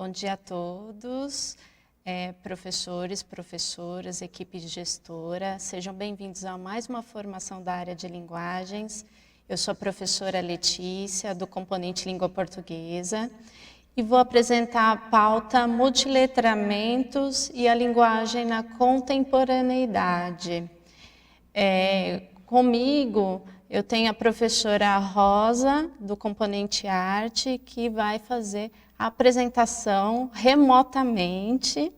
Bom dia a todos, professores, professoras, equipe de gestora. Sejam bem-vindos a mais uma formação da área de linguagens. Eu sou a professora Letícia, do componente Língua Portuguesa, e vou apresentar a pauta Multiletramentos e a linguagem na contemporaneidade. Comigo, eu tenho a professora Rosa, do componente Arte, que vai fazer a apresentação remotamente.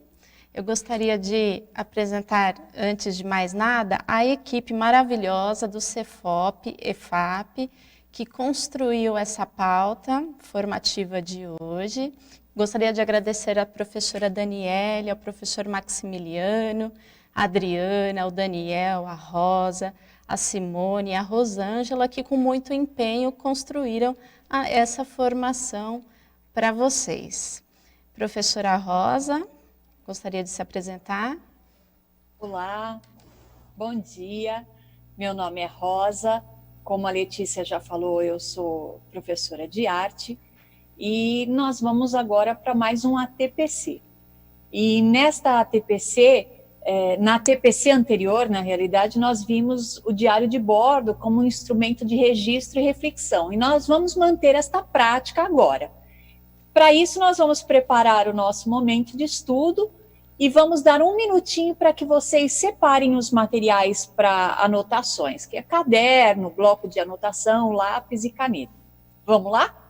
Eu gostaria de apresentar, antes de mais nada, a equipe maravilhosa do Cefop, EFAP, que construiu essa pauta formativa de hoje. Gostaria de agradecer à professora Daniele, ao professor Maximiliano, a Adriana, o Daniel, a Rosa, a Simone e a Rosângela, que com muito empenho construíram essa formação para vocês. Professora Rosa, gostaria de se apresentar? Olá, bom dia. Meu nome é Rosa. Como a Letícia já falou, eu sou professora de arte e nós vamos agora para mais um ATPC. E nesta ATPC, na ATPC anterior, na realidade, nós vimos o diário de bordo como um instrumento de registro e reflexão. E nós vamos manter esta prática agora. Para isso, nós vamos preparar o nosso momento de estudo e vamos dar um minutinho para que vocês separem os materiais para anotações, que é caderno, bloco de anotação, lápis e caneta. Vamos lá?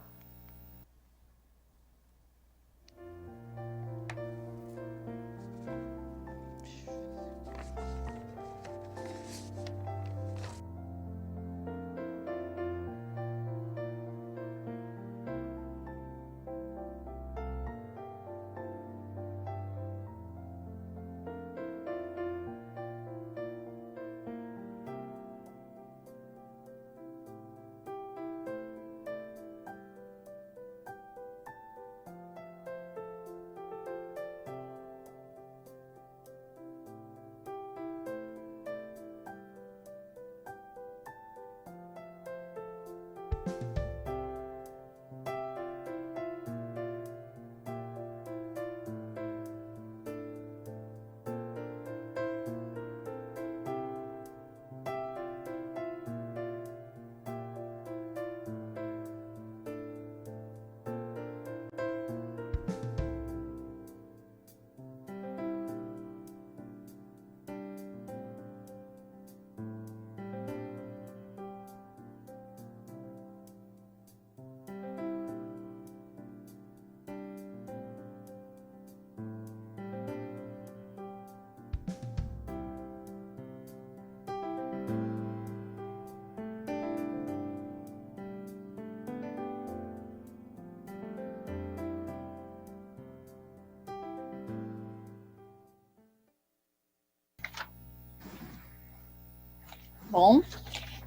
Bom,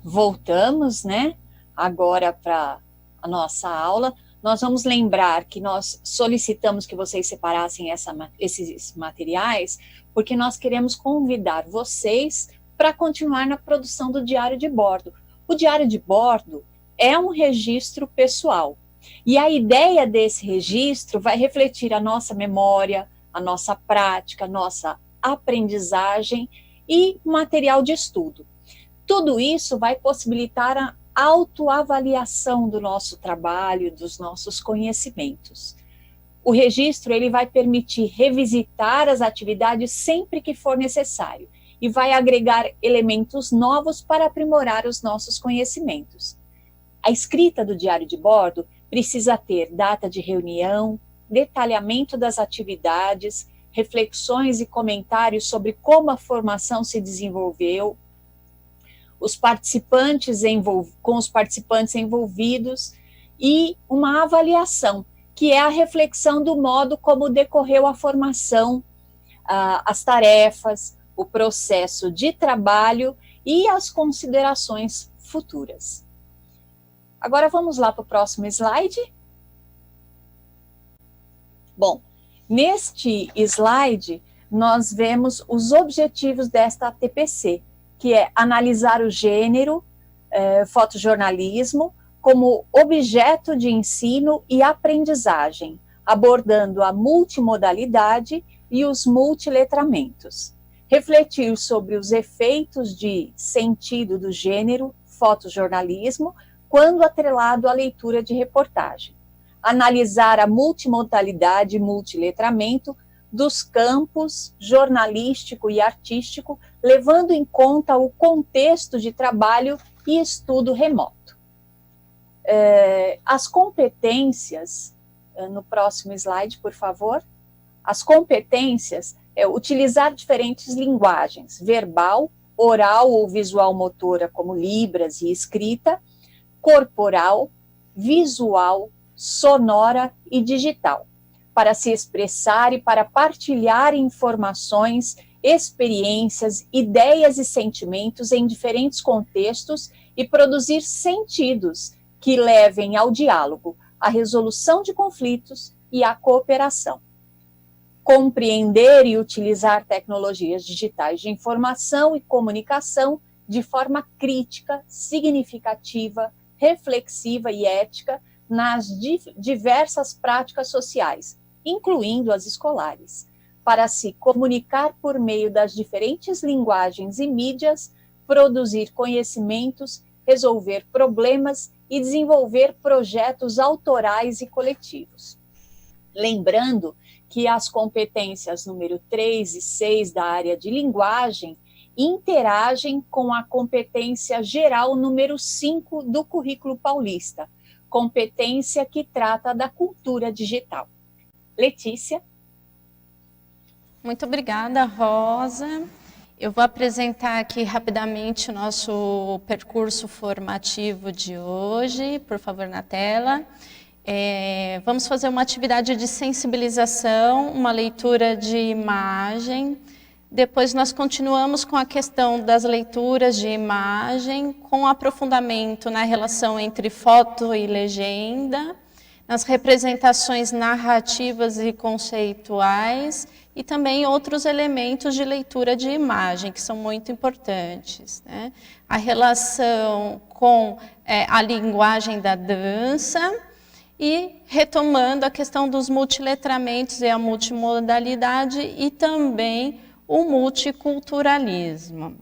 voltamos, né, agora para a nossa aula. Nós vamos lembrar que nós solicitamos que vocês separassem esses materiais, porque nós queremos convidar vocês para continuar na produção do diário de bordo. O diário de bordo é um registro pessoal, e a ideia desse registro vai refletir a nossa memória, a nossa prática, a nossa aprendizagem e material de estudo. Tudo isso vai possibilitar a autoavaliação do nosso trabalho, dos nossos conhecimentos. O registro ele vai permitir revisitar as atividades sempre que for necessário e vai agregar elementos novos para aprimorar os nossos conhecimentos. A escrita do diário de bordo precisa ter data de reunião, detalhamento das atividades, reflexões e comentários sobre como a formação se desenvolveu, com os participantes envolvidos e uma avaliação, que é a reflexão do modo como decorreu a formação, as tarefas, o processo de trabalho e as considerações futuras. Agora vamos lá para o próximo slide. Bom, neste slide nós vemos os objetivos desta ATPC, que é analisar o gênero, fotojornalismo, como objeto de ensino e aprendizagem, abordando a multimodalidade e os multiletramentos. Refletir sobre os efeitos de sentido do gênero fotojornalismo quando atrelado à leitura de reportagem. Analisar a multimodalidade e multiletramento dos campos jornalístico e artístico, levando em conta o contexto de trabalho e estudo remoto. As competências, no próximo slide, por favor. As competências é utilizar diferentes linguagens, verbal, oral ou visual motora, como libras e escrita, corporal, visual, sonora e digital, para se expressar e para partilhar informações, experiências, ideias e sentimentos em diferentes contextos e produzir sentidos que levem ao diálogo, à resolução de conflitos e à cooperação. Compreender e utilizar tecnologias digitais de informação e comunicação de forma crítica, significativa, reflexiva e ética nas diversas práticas sociais, incluindo as escolares, para se comunicar por meio das diferentes linguagens e mídias, produzir conhecimentos, resolver problemas e desenvolver projetos autorais e coletivos. Lembrando que as competências número 3 e 6 da área de linguagem interagem com a competência geral número 5 do currículo paulista, competência que trata da cultura digital. Letícia. Muito obrigada, Rosa. Eu vou apresentar aqui rapidamente o nosso percurso formativo de hoje, por favor, na tela. Vamos fazer uma atividade de sensibilização, uma leitura de imagem. Depois nós continuamos com a questão das leituras de imagem, com aprofundamento na relação entre foto e legenda, nas representações narrativas e conceituais, e também outros elementos de leitura de imagem, que são muito importantes, né? A relação com a linguagem da dança, e retomando a questão dos multiletramentos e a multimodalidade e também o multiculturalismo.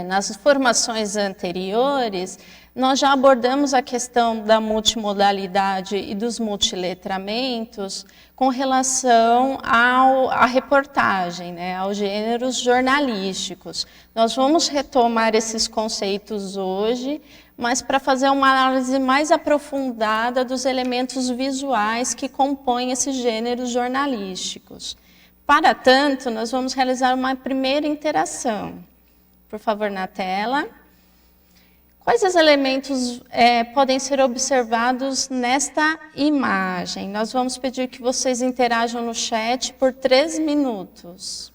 Nas formações anteriores, nós já abordamos a questão da multimodalidade e dos multiletramentos com relação à reportagem, né, aos gêneros jornalísticos. Nós vamos retomar esses conceitos hoje, mas para fazer uma análise mais aprofundada dos elementos visuais que compõem esses gêneros jornalísticos. Para tanto, nós vamos realizar uma primeira interação. Por favor, na tela. Quais os elementos podem ser observados nesta imagem? Nós vamos pedir que vocês interajam no chat por 3 minutos.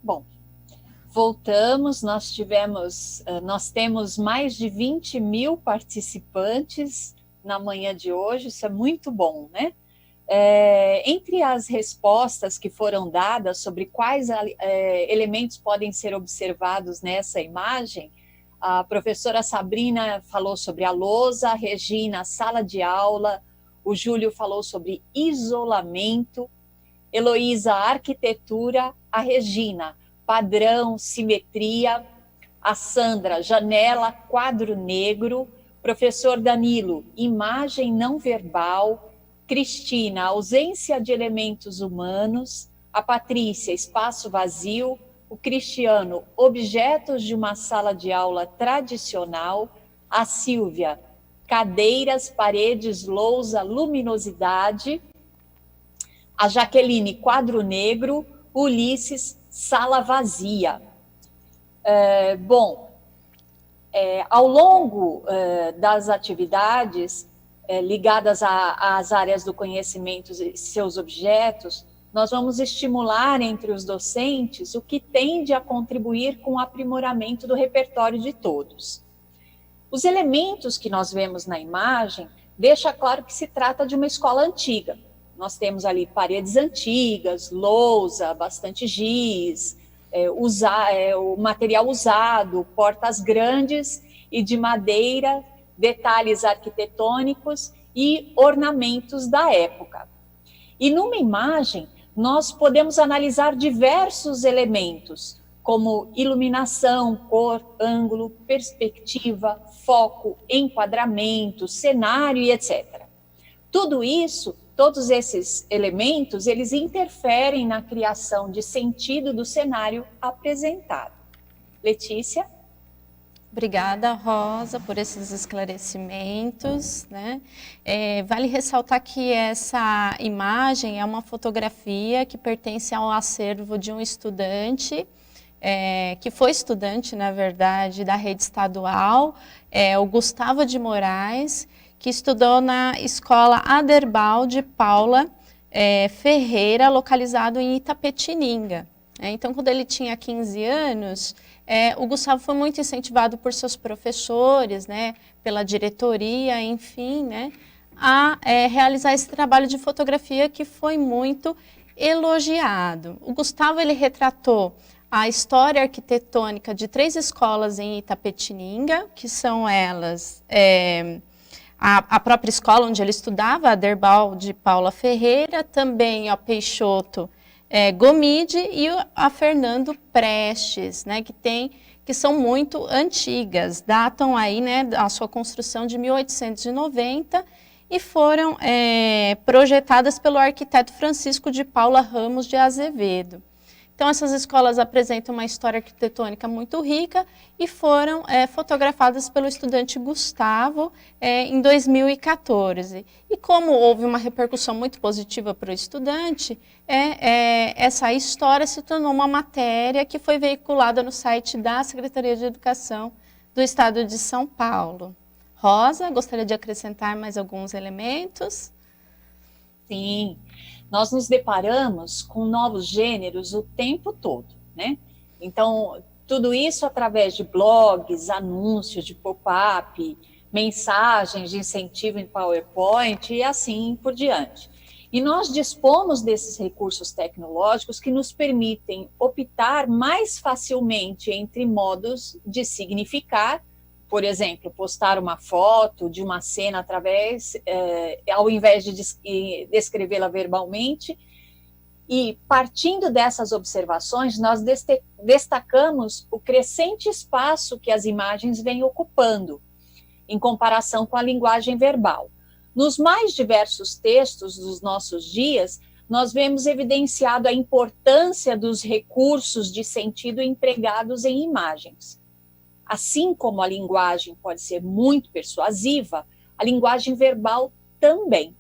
Bom, voltamos, nós temos mais de 20 mil participantes na manhã de hoje, isso é muito bom, né? Entre as respostas que foram dadas sobre quais elementos podem ser observados nessa imagem, a professora Sabrina falou sobre a lousa, a Regina, a sala de aula, o Júlio falou sobre isolamento, Heloísa, arquitetura, a Regina, padrão, simetria, a Sandra, janela, quadro negro, professor Danilo, imagem não verbal, Cristina, ausência de elementos humanos, a Patrícia, espaço vazio, o Cristiano, objetos de uma sala de aula tradicional, a Silvia, cadeiras, paredes, lousa, luminosidade, a Jaqueline, quadro negro, Ulisses, sala vazia. Ao longo das atividades ligadas às áreas do conhecimento e seus objetos, nós vamos estimular entre os docentes o que tende a contribuir com o aprimoramento do repertório de todos. Os elementos que nós vemos na imagem deixam claro que se trata de uma escola antiga. Nós temos ali paredes antigas, lousa, bastante giz, o material usado, portas grandes e de madeira, detalhes arquitetônicos e ornamentos da época. E numa imagem, nós podemos analisar diversos elementos, como iluminação, cor, ângulo, perspectiva, foco, enquadramento, cenário e etc. Tudo isso, todos esses elementos, eles interferem na criação de sentido do cenário apresentado. Letícia? Obrigada, Rosa, por esses esclarecimentos, né? Vale ressaltar que essa imagem é uma fotografia que pertence ao acervo de um estudante, que foi estudante, na verdade, da rede estadual, o Gustavo de Moraes, que estudou na escola Aderbal de Paula Ferreira, localizado em Itapetininga. Então, quando ele tinha 15 anos, o Gustavo foi muito incentivado por seus professores, né, pela diretoria, enfim, né, a realizar esse trabalho de fotografia que foi muito elogiado. O Gustavo, ele retratou a história arquitetônica de 3 escolas em Itapetininga, que são elas, a própria escola onde ele estudava, a Aderbal de Paula Ferreira, também a Peixoto Gomide e a Fernando Prestes, né, que são muito antigas, datam aí, né, a sua construção de 1890 e foram projetadas pelo arquiteto Francisco de Paula Ramos de Azevedo. Então, essas escolas apresentam uma história arquitetônica muito rica e foram fotografadas pelo estudante Gustavo em 2014. E como houve uma repercussão muito positiva para o estudante, essa história se tornou uma matéria que foi veiculada no site da Secretaria de Educação do Estado de São Paulo. Rosa, gostaria de acrescentar mais alguns elementos? Sim. Nós nos deparamos com novos gêneros o tempo todo, né? Então, tudo isso através de blogs, anúncios de pop-up, mensagens de incentivo em PowerPoint e assim por diante. E nós dispomos desses recursos tecnológicos que nos permitem optar mais facilmente entre modos de significar, por exemplo, postar uma foto de uma cena ao invés de descrevê-la verbalmente. E, partindo dessas observações, nós destacamos o crescente espaço que as imagens vêm ocupando, em comparação com a linguagem verbal. Nos mais diversos textos dos nossos dias, nós vemos evidenciado a importância dos recursos de sentido empregados em imagens. Assim como a linguagem pode ser muito persuasiva, a linguagem verbal também.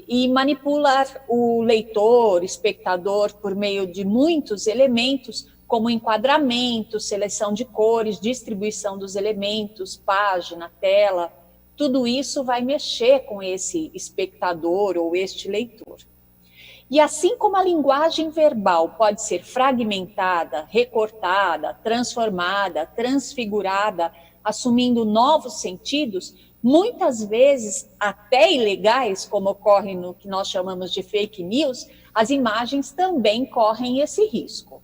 E manipular o leitor, espectador, por meio de muitos elementos, como enquadramento, seleção de cores, distribuição dos elementos, página, tela, tudo isso vai mexer com esse espectador ou este leitor. E assim como a linguagem verbal pode ser fragmentada, recortada, transformada, transfigurada, assumindo novos sentidos, muitas vezes até ilegais, como ocorre no que nós chamamos de fake news, as imagens também correm esse risco.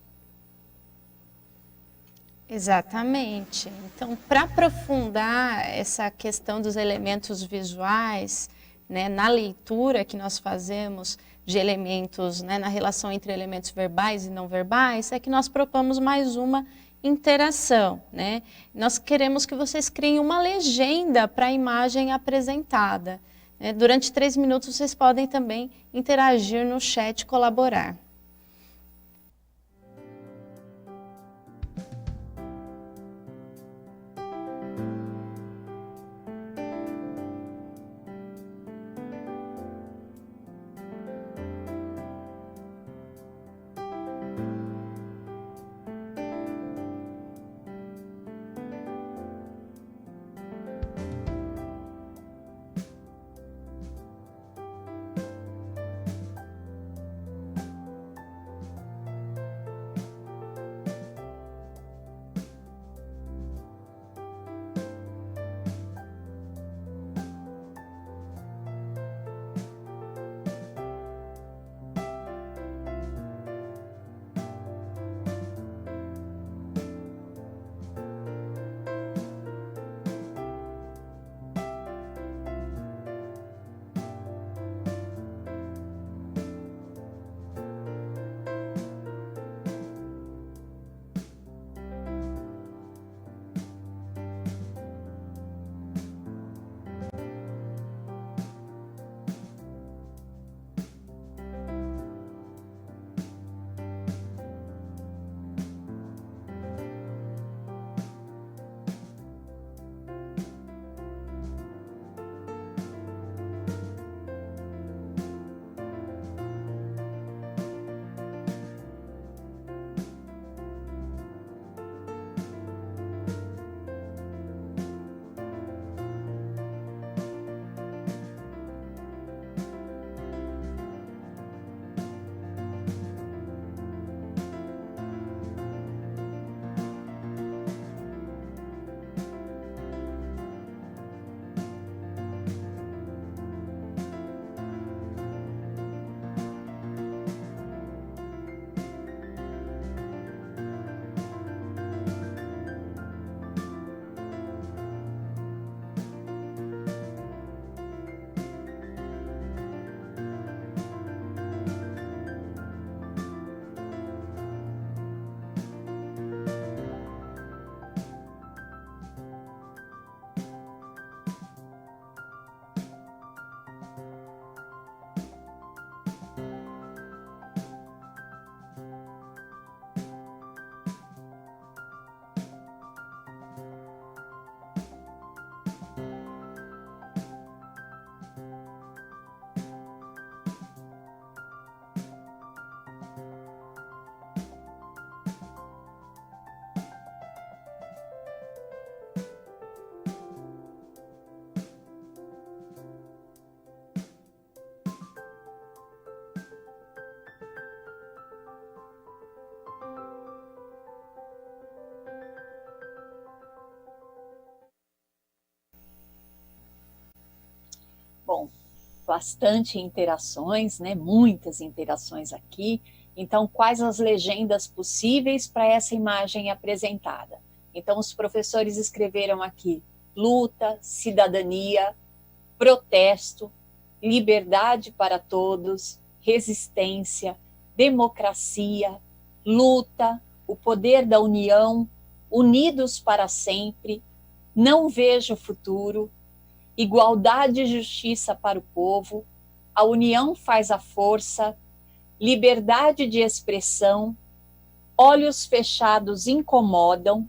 Exatamente. Então, para aprofundar essa questão dos elementos visuais, né, na leitura que nós fazemos de elementos, né, na relação entre elementos verbais e não verbais, é que nós propomos mais uma interação, né? Nós queremos que vocês criem uma legenda para a imagem apresentada, né? Durante 3 minutos vocês podem também interagir no chat e colaborar. Bom, bastante interações, né? Muitas interações aqui. Então, quais as legendas possíveis para essa imagem apresentada? Então, os professores escreveram aqui: luta, cidadania, protesto, liberdade para todos, resistência, democracia, luta, o poder da união, unidos para sempre, não vejo futuro, igualdade e justiça para o povo, a união faz a força, liberdade de expressão, olhos fechados incomodam,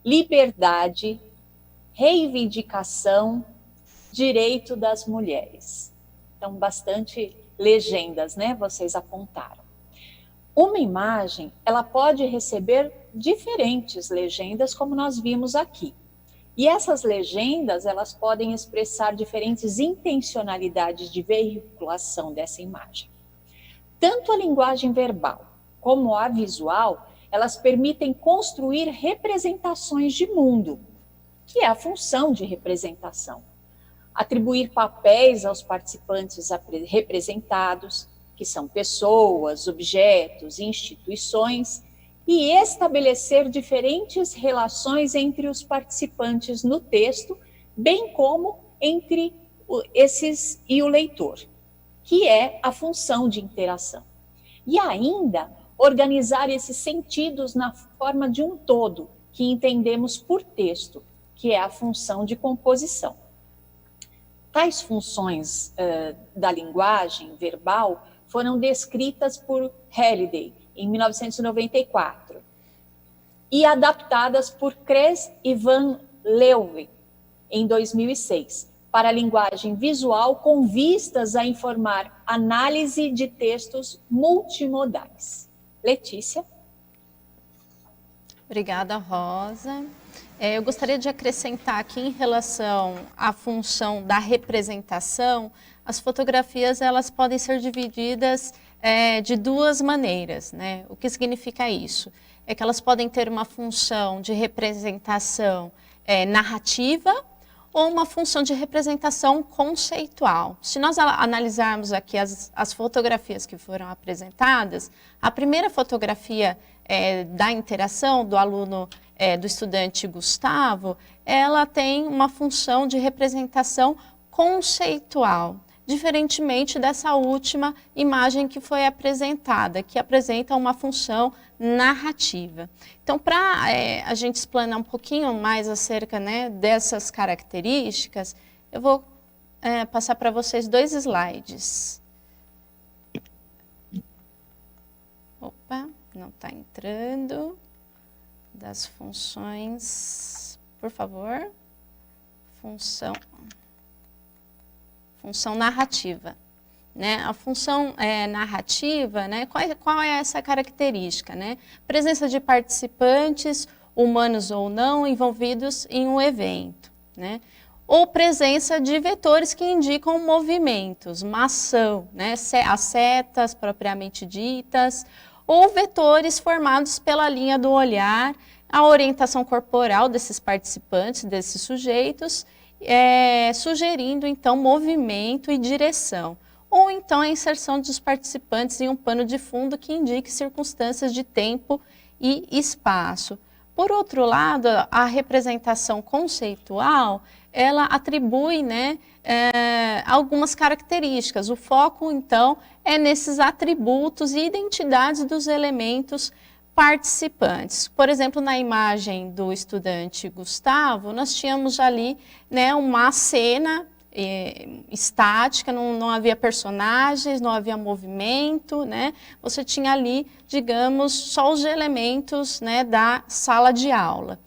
liberdade, reivindicação, direito das mulheres. Então, bastante legendas, né? Vocês apontaram. Uma imagem, ela pode receber diferentes legendas, como nós vimos aqui. E essas legendas, elas podem expressar diferentes intencionalidades de veiculação dessa imagem. Tanto a linguagem verbal como a visual, elas permitem construir representações de mundo, que é a função de representação. Atribuir papéis aos participantes representados, que são pessoas, objetos, instituições, e estabelecer diferentes relações entre os participantes no texto, bem como entre esses e o leitor, que é a função de interação. E ainda organizar esses sentidos na forma de um todo, que entendemos por texto, que é a função de composição. Tais funções da linguagem verbal foram descritas por Halliday em 1994 e adaptadas por Kress e Van Leeuwen em 2006 para a linguagem visual com vistas a informar análise de textos multimodais. Letícia? Obrigada, Rosa. Eu gostaria de acrescentar aqui em relação à função da representação, as fotografias elas podem ser divididas de duas maneiras, né? O que significa isso? É que elas podem ter uma função de representação narrativa ou uma função de representação conceitual. Se nós analisarmos aqui as fotografias que foram apresentadas, a primeira fotografia da interação do aluno, do estudante Gustavo, ela tem uma função de representação conceitual, diferentemente dessa última imagem que foi apresentada, que apresenta uma função narrativa. Então, para a gente explanar um pouquinho mais acerca, né, dessas características, eu vou passar para vocês 2 slides. Opa, não está entrando. Das funções, por favor. Função narrativa. Né? A função narrativa, né? Qual é essa característica? Né? Presença de participantes, humanos ou não, envolvidos em um evento. Né? Ou presença de vetores que indicam movimentos, uma ação, né? As setas propriamente ditas, ou vetores formados pela linha do olhar, a orientação corporal desses participantes, desses sujeitos, sugerindo, então, movimento e direção. Ou, então, a inserção dos participantes em um pano de fundo que indique circunstâncias de tempo e espaço. Por outro lado, a representação conceitual, ela atribui, né, algumas características. O foco, então, é nesses atributos e identidades dos elementos participantes. Por exemplo, na imagem do estudante Gustavo, nós tínhamos ali, né, uma cena estática, não havia personagens, não havia movimento, né? Você tinha ali, digamos, só os elementos, né, da sala de aula.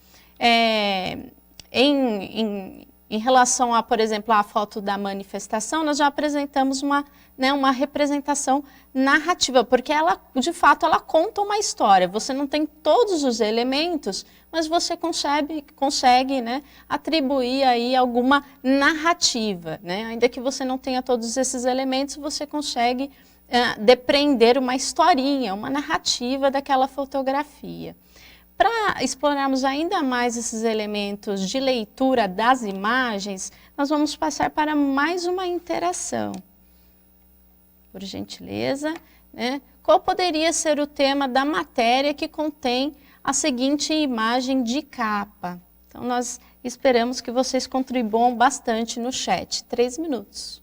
Em relação a, por exemplo, a foto da manifestação, nós já apresentamos uma representação narrativa, porque ela, de fato, ela conta uma história. Você não tem todos os elementos, mas você consegue, né, atribuir aí alguma narrativa, né? Ainda que você não tenha todos esses elementos, você consegue depreender uma historinha, uma narrativa daquela fotografia. Para explorarmos ainda mais esses elementos de leitura das imagens, nós vamos passar para mais uma interação. Por gentileza, né? Qual poderia ser o tema da matéria que contém a seguinte imagem de capa? Então, nós esperamos que vocês contribuam bastante no chat. 3 minutos.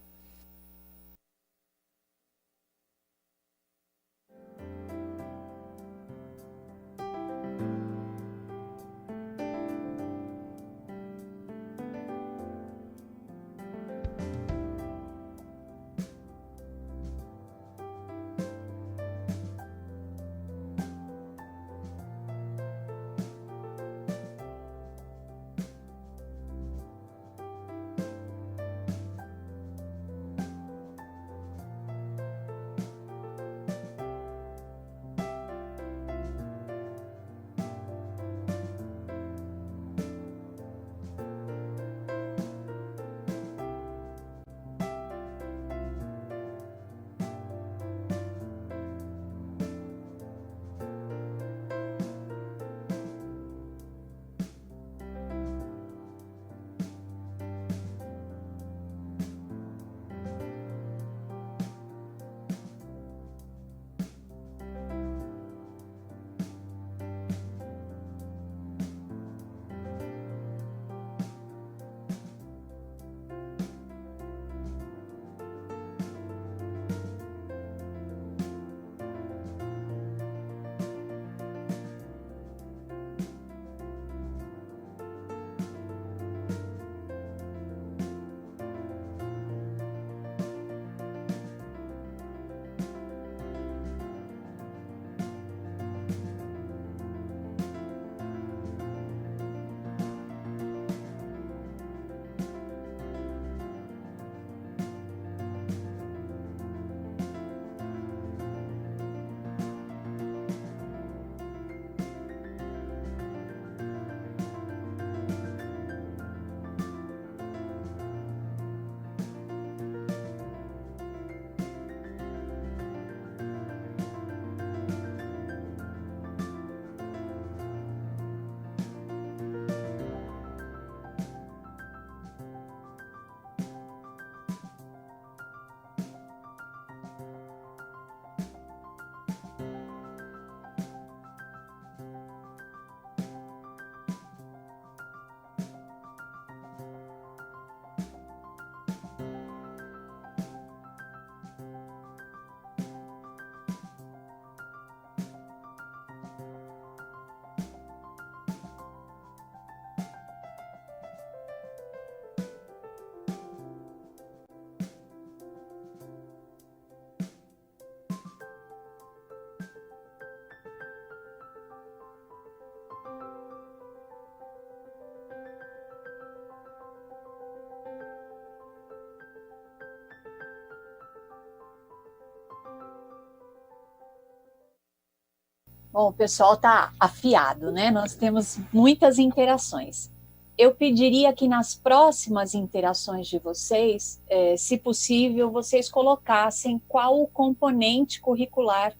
Bom, o pessoal está afiado, né? Nós temos muitas interações. Eu pediria que nas próximas interações de vocês, se possível, vocês colocassem qual o componente curricular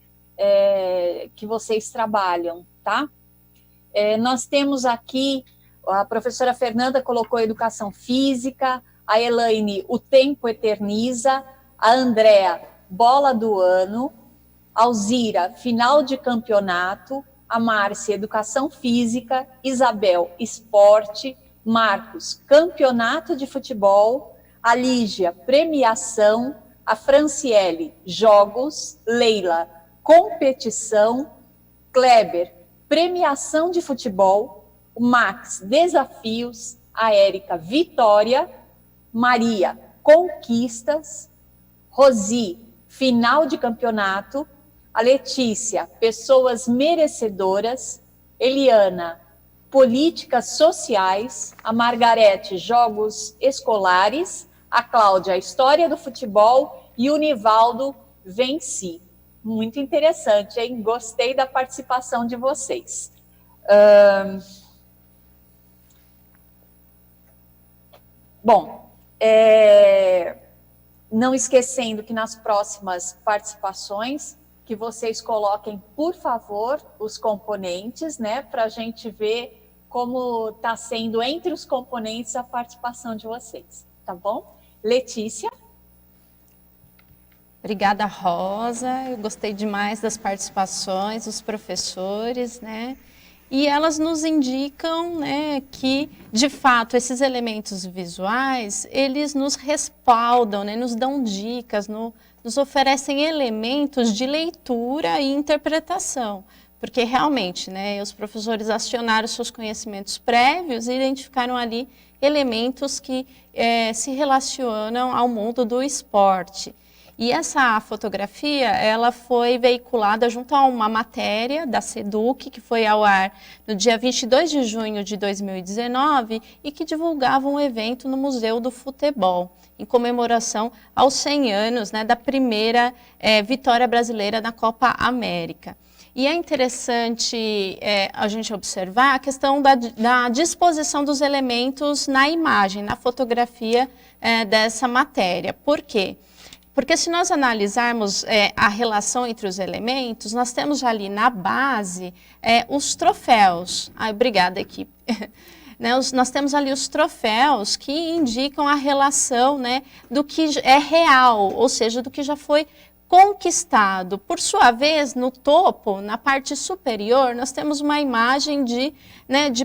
que vocês trabalham, tá? Nós temos aqui, a professora Fernanda colocou educação física, a Elaine, o tempo eterniza, a Andrea, bola do ano, Alzira, final de campeonato, a Márcia, educação física, Isabel, esporte, Marcos, campeonato de futebol, a Lígia, premiação, a Franciele, jogos, Leila, competição, Kleber, premiação de futebol, o Max, desafios, a Érica, vitória, Maria, conquistas, Rosi, final de campeonato, a Letícia, pessoas merecedoras, Eliana, políticas sociais, a Margarete, jogos escolares, a Cláudia, história do futebol e o Nivaldo, venci. Muito interessante, hein? Gostei da participação de vocês. Bom, não esquecendo que nas próximas participações, que vocês coloquem, por favor, os componentes, né, para a gente ver como está sendo entre os componentes a participação de vocês, tá bom? Letícia? Obrigada, Rosa. Eu gostei demais das participações dos professores, né? E elas nos indicam, né, que, de fato, esses elementos visuais, eles nos respaldam, né, nos dão dicas, nos oferecem elementos de leitura e interpretação. Porque, realmente, né, os professores acionaram seus conhecimentos prévios e identificaram ali elementos que se relacionam ao mundo do esporte. E essa fotografia, ela foi veiculada junto a uma matéria da SEDUC, que foi ao ar no dia 22 de junho de 2019 e que divulgava um evento no Museu do Futebol, em comemoração aos 100 anos, né, da primeira vitória brasileira na Copa América. E é interessante a gente observar a questão da disposição dos elementos na imagem, na fotografia dessa matéria. Por quê? Porque se nós analisarmos a relação entre os elementos, nós temos ali na base os troféus. Obrigada, equipe. Nós temos ali os troféus que indicam a relação, né, do que é real, ou seja, do que já foi conquistado. Por sua vez, no topo, na parte superior, nós temos uma imagem de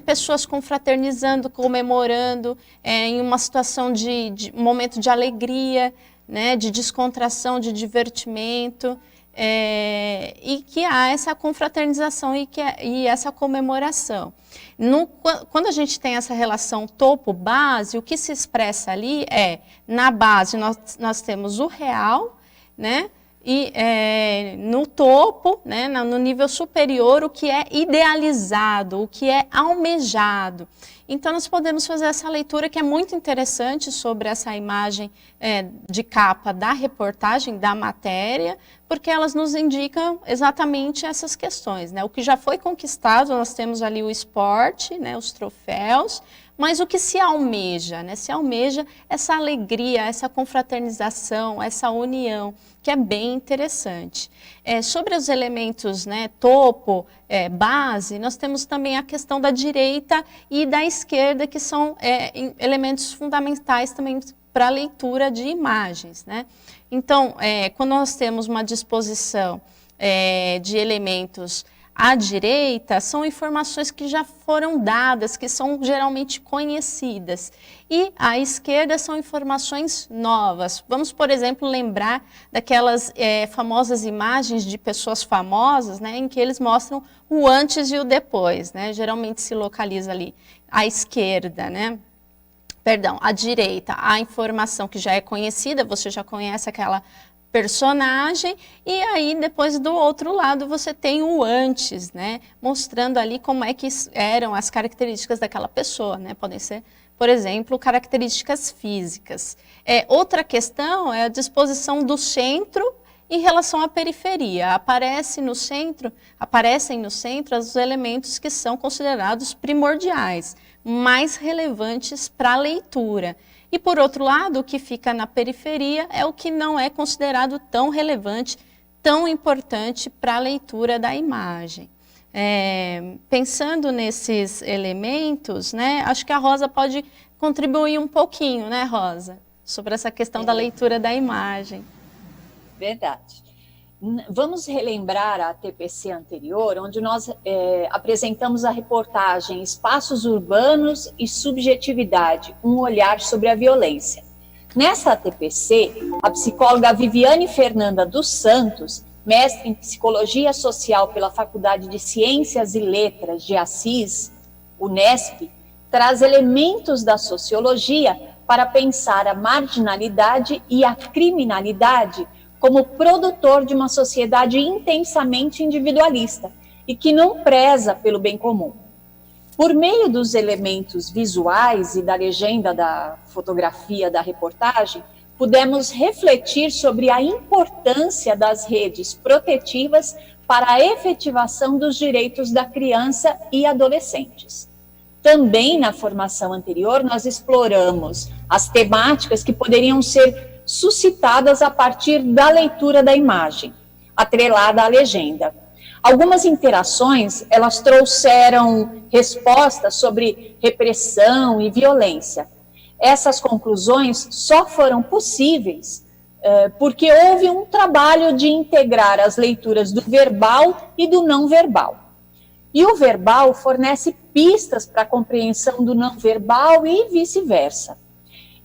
pessoas confraternizando, comemorando, em uma situação de um momento de alegria, né, de descontração, de divertimento, e que há essa confraternização e essa comemoração. Quando a gente tem essa relação topo-base, o que se expressa ali na base nós temos o real, né, e no topo, né, no nível superior, o que é idealizado, o que é almejado. Então, nós podemos fazer essa leitura que é muito interessante sobre essa imagem de capa da reportagem, da matéria, porque elas nos indicam exatamente essas questões, né? O que já foi conquistado, nós temos ali o esporte, né, os troféus, mas o que se almeja, né? Se almeja essa alegria, essa confraternização, essa união, que é bem interessante. Sobre os elementos, né, topo, base, nós temos também a questão da direita e da esquerda, que são elementos fundamentais também para a leitura de imagens, né? Então, quando nós temos uma disposição de elementos à direita, são informações que já foram dadas, que são geralmente conhecidas. E à esquerda são informações novas. Vamos, por exemplo, lembrar daquelas famosas imagens de pessoas famosas, né, em que eles mostram o antes e o depois, né? Geralmente se localiza ali à esquerda, né? Perdão, à direita, a informação que já é conhecida, você já conhece aquela personagem, e aí depois do outro lado você tem o antes, né, mostrando ali como é que eram as características daquela pessoa, né, podem ser, por exemplo, características físicas. Outra questão é a disposição do centro Em relação à periferia, aparecem no centro os elementos que são considerados primordiais, mais relevantes para a leitura. E, por outro lado, o que fica na periferia é o que não é considerado tão relevante, tão importante para a leitura da imagem. Pensando nesses elementos, né, acho que a Rosa pode contribuir um pouquinho, né, Rosa, sobre essa questão da leitura da imagem. Verdade. Vamos relembrar a TPC anterior, onde nós apresentamos a reportagem Espaços Urbanos e Subjetividade, um olhar sobre a violência. Nessa TPC, a psicóloga Viviane Fernanda dos Santos, mestre em Psicologia Social pela Faculdade de Ciências e Letras de Assis, Unesp, traz elementos da sociologia para pensar a marginalidade e a criminalidade como produtor de uma sociedade intensamente individualista e que não preza pelo bem comum. Por meio dos elementos visuais e da legenda da fotografia da reportagem, pudemos refletir sobre a importância das redes protetivas para a efetivação dos direitos da criança e adolescentes. Também na formação anterior, nós exploramos as temáticas que poderiam ser suscitadas a partir da leitura da imagem, atrelada à legenda. Algumas interações, elas trouxeram respostas sobre repressão e violência. Essas conclusões só foram possíveis porque houve um trabalho de integrar as leituras do verbal e do não verbal. E o verbal fornece pistas para a compreensão do não verbal e vice-versa.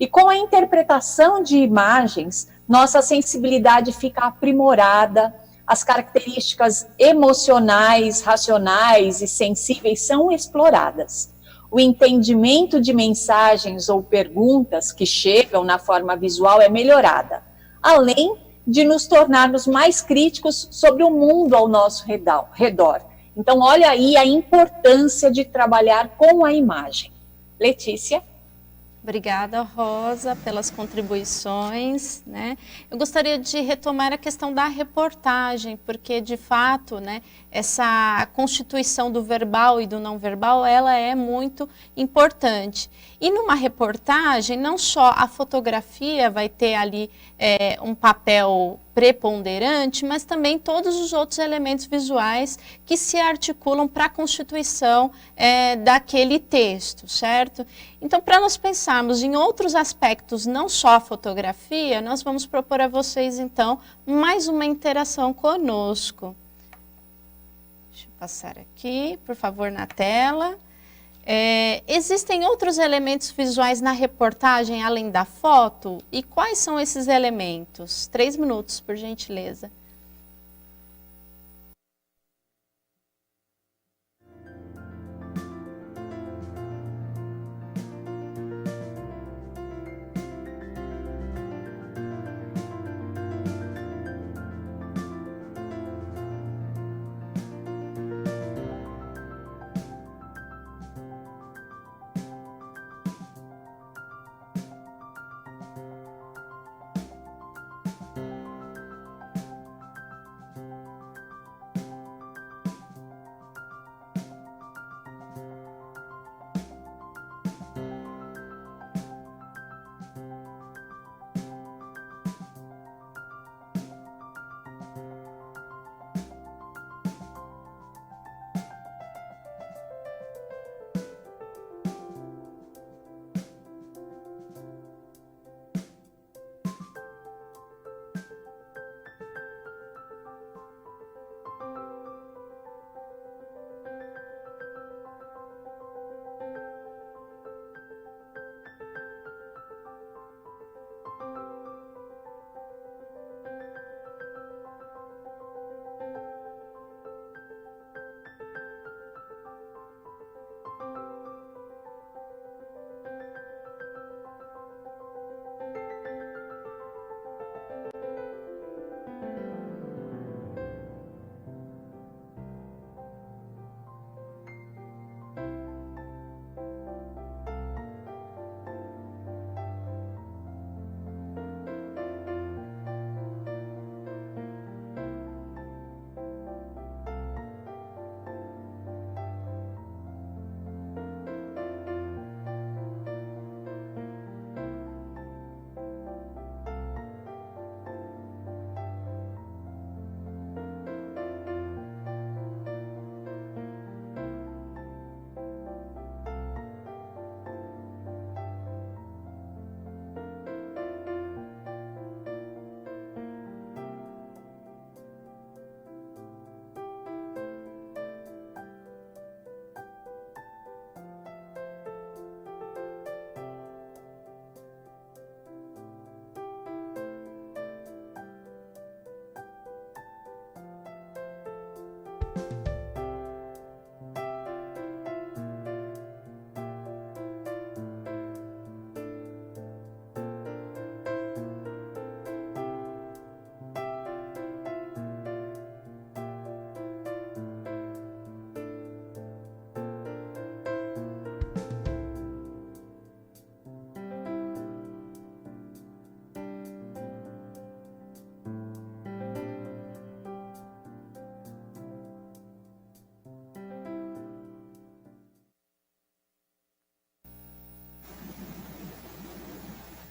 E com a interpretação de imagens, nossa sensibilidade fica aprimorada, as características emocionais, racionais e sensíveis são exploradas. O entendimento de mensagens ou perguntas que chegam na forma visual é melhorada, além de nos tornarmos mais críticos sobre o mundo ao nosso redor. Então, olha aí a importância de trabalhar com a imagem. Letícia? Obrigada, Rosa, pelas contribuições, né? Eu gostaria de retomar a questão da reportagem, porque, de fato, né, essa constituição do verbal e do não verbal, ela é muito importante. E numa reportagem, não só a fotografia vai ter ali um papel preponderante, mas também todos os outros elementos visuais que se articulam para a constituição daquele texto, certo? Então, para nós pensarmos em outros aspectos, não só a fotografia, nós vamos propor a vocês, então, mais uma interação conosco. Deixa eu passar aqui, por favor, na tela. Existem outros elementos visuais na reportagem, além da foto? E quais são esses elementos? 3 minutos, por gentileza.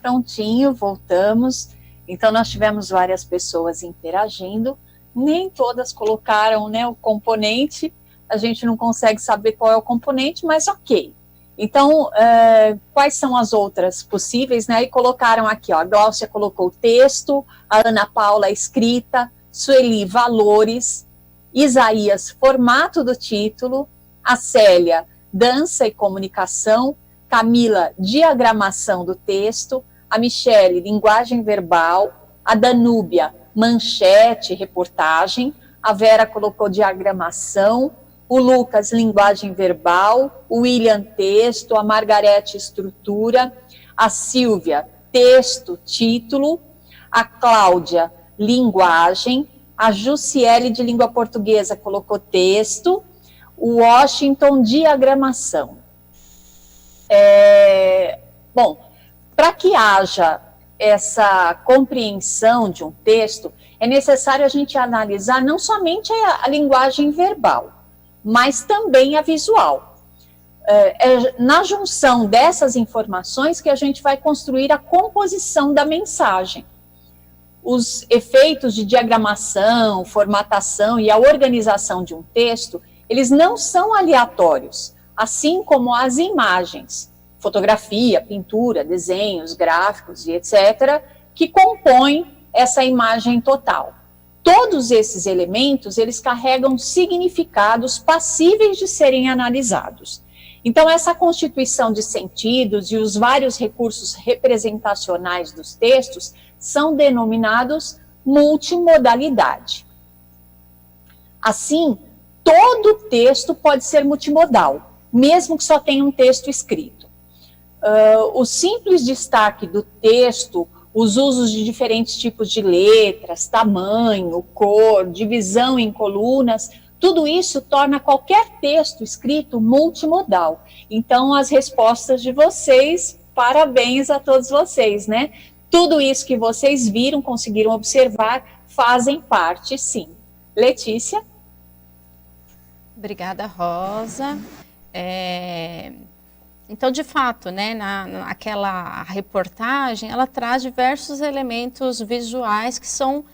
Prontinho, voltamos. Então, nós tivemos várias pessoas interagindo, nem todas colocaram, né, o componente, a gente não consegue saber qual é o componente, mas ok. Então, quais são as outras possíveis, né? E colocaram aqui, ó, a Gláucia colocou o texto, a Ana Paula escrita, Sueli valores, Isaías formato do título, a Célia dança e comunicação, Camila diagramação do texto, a Michele linguagem verbal, a Danúbia manchete, reportagem, a Vera colocou diagramação, o Lucas, linguagem verbal, o William, texto, a Margarete, estrutura, a Silvia, texto, título, a Cláudia, linguagem, a Jussiele, de língua portuguesa, colocou texto, o Washington, diagramação. Bom, para que haja essa compreensão de um texto, é necessário a gente analisar não somente a linguagem verbal, mas também a visual. Na junção dessas informações que a gente vai construir a composição da mensagem. Os efeitos de diagramação, formatação e a organização de um texto, eles não são aleatórios, assim como as imagens, fotografia, pintura, desenhos, gráficos e etc., que compõem essa imagem total. Todos esses elementos, eles carregam significados passíveis de serem analisados. Então, essa constituição de sentidos e os vários recursos representacionais dos textos são denominados multimodalidade. Assim, todo texto pode ser multimodal, mesmo que só tenha um texto escrito. O simples destaque do texto, os usos de diferentes tipos de letras, tamanho, cor, divisão em colunas, tudo isso torna qualquer texto escrito multimodal. Então, as respostas de vocês, parabéns a todos vocês, né? Tudo isso que vocês viram, conseguiram observar, fazem parte, sim. Letícia? Obrigada, Rosa. Então, de fato, né, aquela reportagem, ela traz diversos elementos visuais que são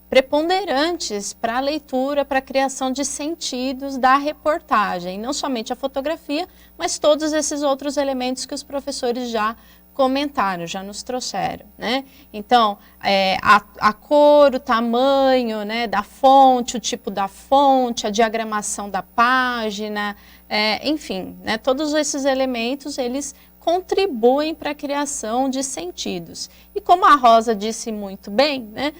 preponderantes para a leitura, para a criação de sentidos da reportagem. Não somente a fotografia, mas todos esses outros elementos que os professores já comentaram, já nos trouxeram, né? Então, a cor, o tamanho, né, da fonte, o tipo da fonte, a diagramação da página, enfim, né, todos esses elementos, eles contribuem para a criação de sentidos. E como a Rosa disse muito bem, né,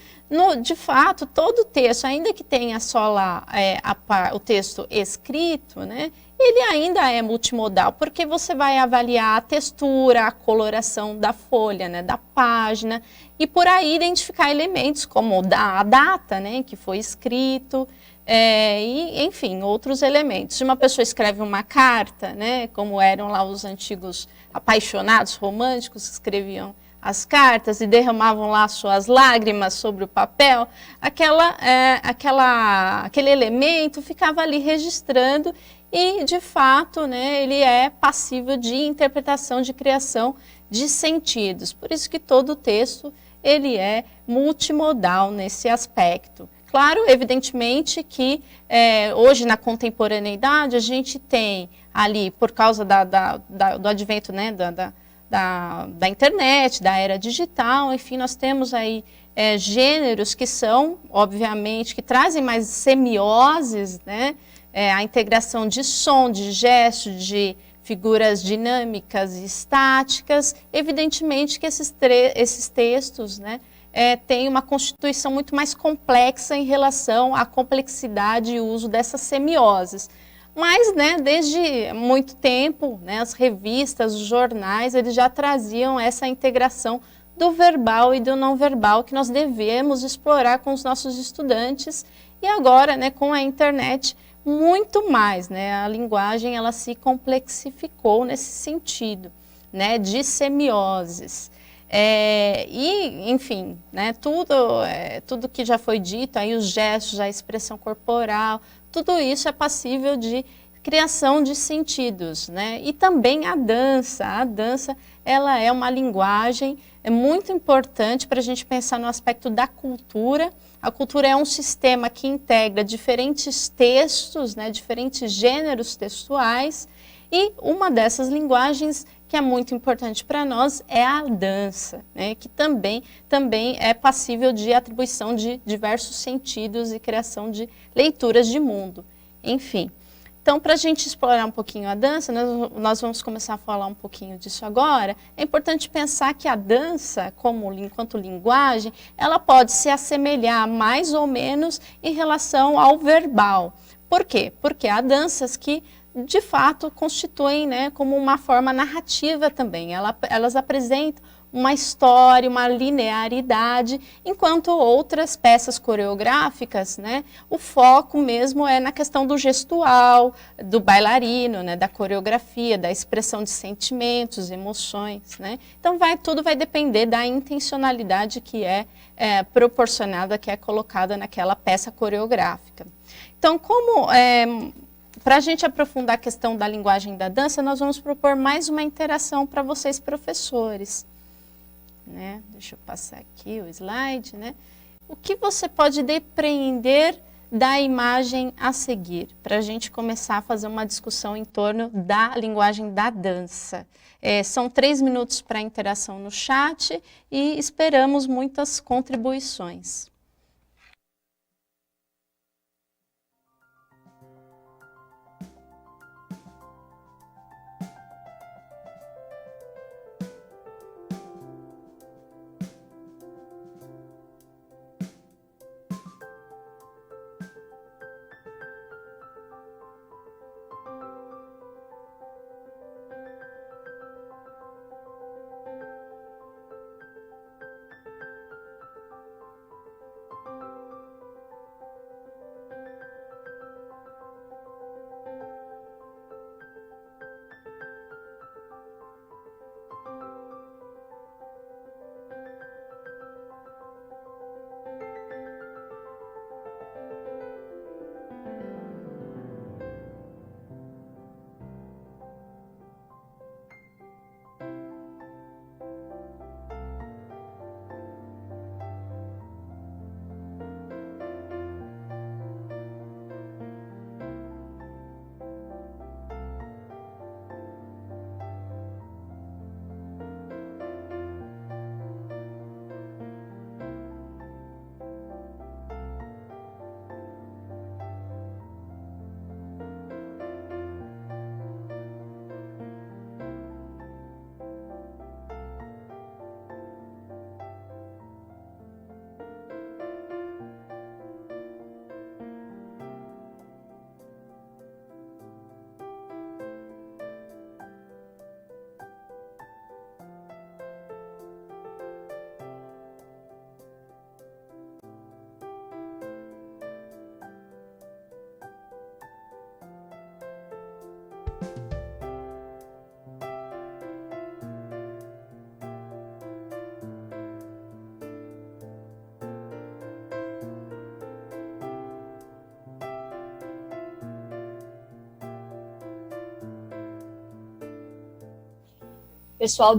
de fato, todo texto, ainda que tenha só lá o texto escrito, né, ele ainda é multimodal, porque você vai avaliar a textura, a coloração da folha, né, da página, e por aí identificar elementos como a data, né, que foi escrito, e, enfim, outros elementos. Se uma pessoa escreve uma carta, né, como eram lá os antigos apaixonados românticos que escreviam as cartas e derramavam lá suas lágrimas sobre o papel, aquele elemento ficava ali registrando e, de fato, né, ele é passível de interpretação, de criação de sentidos. Por isso que todo texto ele é multimodal nesse aspecto. Claro, evidentemente que hoje na contemporaneidade a gente tem ali, por causa do advento, né, da internet, da era digital, enfim, nós temos aí gêneros que são, obviamente, que trazem mais semioses, né, a integração de som, de gesto, de figuras dinâmicas e estáticas. Evidentemente que esses textos, né, têm uma constituição muito mais complexa em relação à complexidade e uso dessas semioses. Mas, né, desde muito tempo, né, as revistas, os jornais, eles já traziam essa integração do verbal e do não verbal que nós devemos explorar com os nossos estudantes. E agora, né, com a internet, muito mais, né, a linguagem ela se complexificou nesse sentido, né, de semioses. E, enfim, né, tudo que já foi dito, aí os gestos, a expressão corporal, tudo isso é passível de criação de sentidos, né? E também a dança. A dança, ela é uma linguagem, é muito importante para a gente pensar no aspecto da cultura. A cultura é um sistema que integra diferentes textos, né? Diferentes gêneros textuais, e uma dessas linguagens que é muito importante para nós é a dança, né? Que também é passível de atribuição de diversos sentidos e criação de leituras de mundo. Enfim, então, para a gente explorar um pouquinho a dança, nós vamos começar a falar um pouquinho disso agora. É importante pensar que a dança, enquanto linguagem, ela pode se assemelhar mais ou menos em relação ao verbal. Por quê? Porque há danças que, de fato, constituem, né, como uma forma narrativa também. Elas apresentam uma história, uma linearidade, enquanto outras peças coreográficas, né, o foco mesmo é na questão do gestual, do bailarino, né, da coreografia, da expressão de sentimentos, emoções, né? Então tudo vai depender da intencionalidade que é proporcionada, que é colocada naquela peça coreográfica. Então, para a gente aprofundar a questão da linguagem da dança, nós vamos propor mais uma interação para vocês, professores. Né? Deixa eu passar aqui o slide. Né? O que você pode depreender da imagem a seguir? Para a gente começar a fazer uma discussão em torno da linguagem da dança. São 3 minutos para interação no chat e esperamos muitas contribuições. Pessoal,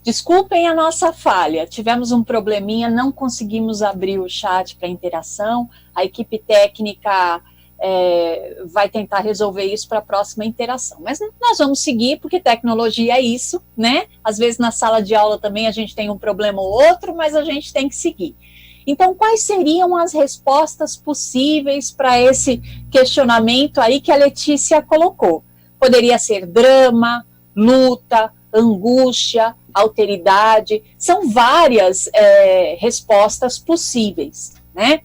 desculpem a nossa falha, tivemos um probleminha, não conseguimos abrir o chat para interação, a equipe técnica vai tentar resolver isso para a próxima interação, mas nós vamos seguir, porque tecnologia é isso, né? Às vezes na sala de aula também a gente tem um problema ou outro, mas a gente tem que seguir. Então, quais seriam as respostas possíveis para esse questionamento aí que a Letícia colocou? Poderia ser drama, luta, angústia, alteridade, são várias respostas possíveis, né?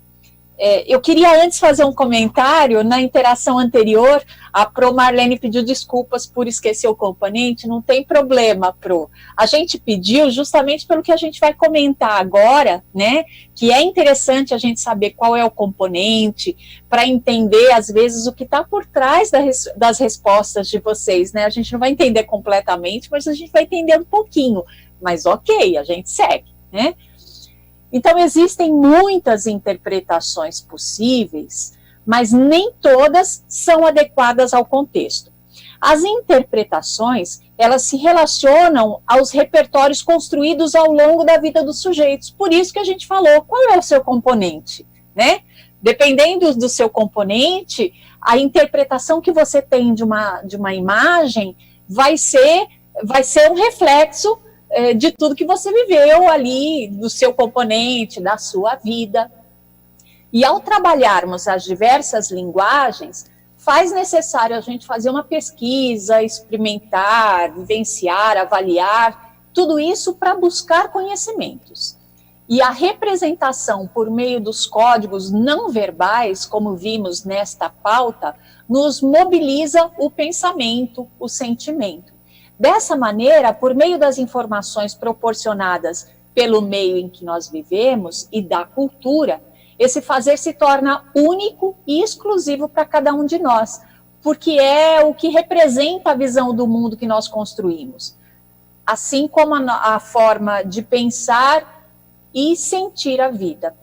Eu queria antes fazer um comentário. Na interação anterior, a Pro Marlene pediu desculpas por esquecer o componente. Não tem problema, Pro. A gente pediu justamente pelo que a gente vai comentar agora, né? Que é interessante a gente saber qual é o componente, para entender, às vezes, o que está por trás das respostas de vocês, né? A gente não vai entender completamente, mas a gente vai entender um pouquinho. Mas ok, a gente segue, né? Então, existem muitas interpretações possíveis mas nem todas são adequadas ao contexto. As interpretações, elas se relacionam aos repertórios construídos ao longo da vida dos sujeitos. Por isso que a gente falou, qual é o seu componente, né? Dependendo do seu componente, a interpretação que você tem de uma imagem vai ser um reflexo de tudo que você viveu ali, do seu componente, da sua vida. E ao trabalharmos as diversas linguagens, faz necessário a gente fazer uma pesquisa, experimentar, vivenciar, avaliar, tudo isso para buscar conhecimentos. E a representação por meio dos códigos não verbais, como vimos nesta pauta, nos mobiliza o pensamento, o sentimento. Dessa maneira, por meio das informações proporcionadas pelo meio em que nós vivemos e da cultura, esse fazer se torna único e exclusivo para cada um de nós, porque é o que representa a visão do mundo que nós construímos, assim como a forma de pensar e sentir a vida.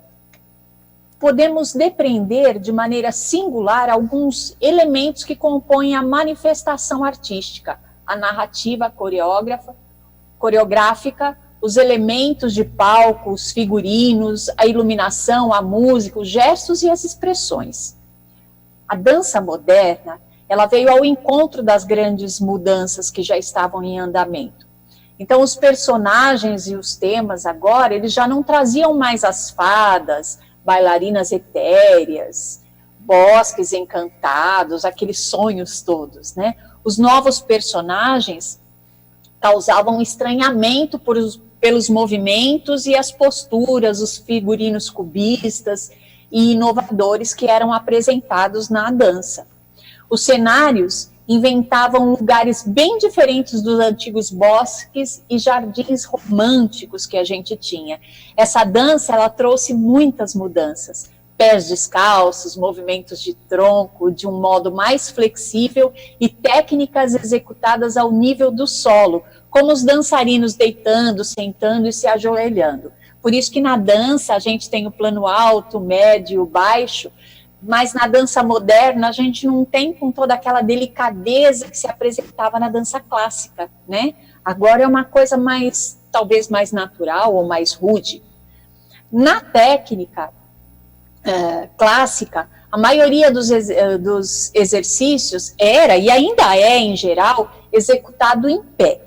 Podemos depreender de maneira singular alguns elementos que compõem a manifestação artística, a narrativa coreográfica, os elementos de palco, os figurinos, a iluminação, a música, os gestos e as expressões. A dança moderna, ela veio ao encontro das grandes mudanças que já estavam em andamento. Então, os personagens e os temas agora, eles já não traziam mais as fadas, bailarinas etéreas, bosques encantados, aqueles sonhos todos, né? Os novos personagens causavam estranhamento pelos movimentos e as posturas, os figurinos cubistas e inovadores que eram apresentados na dança. Os cenários inventavam lugares bem diferentes dos antigos bosques e jardins românticos que a gente tinha. Essa dança, ela trouxe muitas mudanças. Pés descalços, movimentos de tronco de um modo mais flexível e técnicas executadas ao nível do solo, como os dançarinos deitando, sentando e se ajoelhando. Por isso que na dança a gente tem o plano alto, médio, baixo, mas na dança moderna a gente não tem com toda aquela delicadeza que se apresentava na dança clássica, né? Agora é uma coisa mais, talvez mais natural ou mais rude. Na técnica clássica, a maioria dos exercícios era, e ainda é em geral, executado em pé.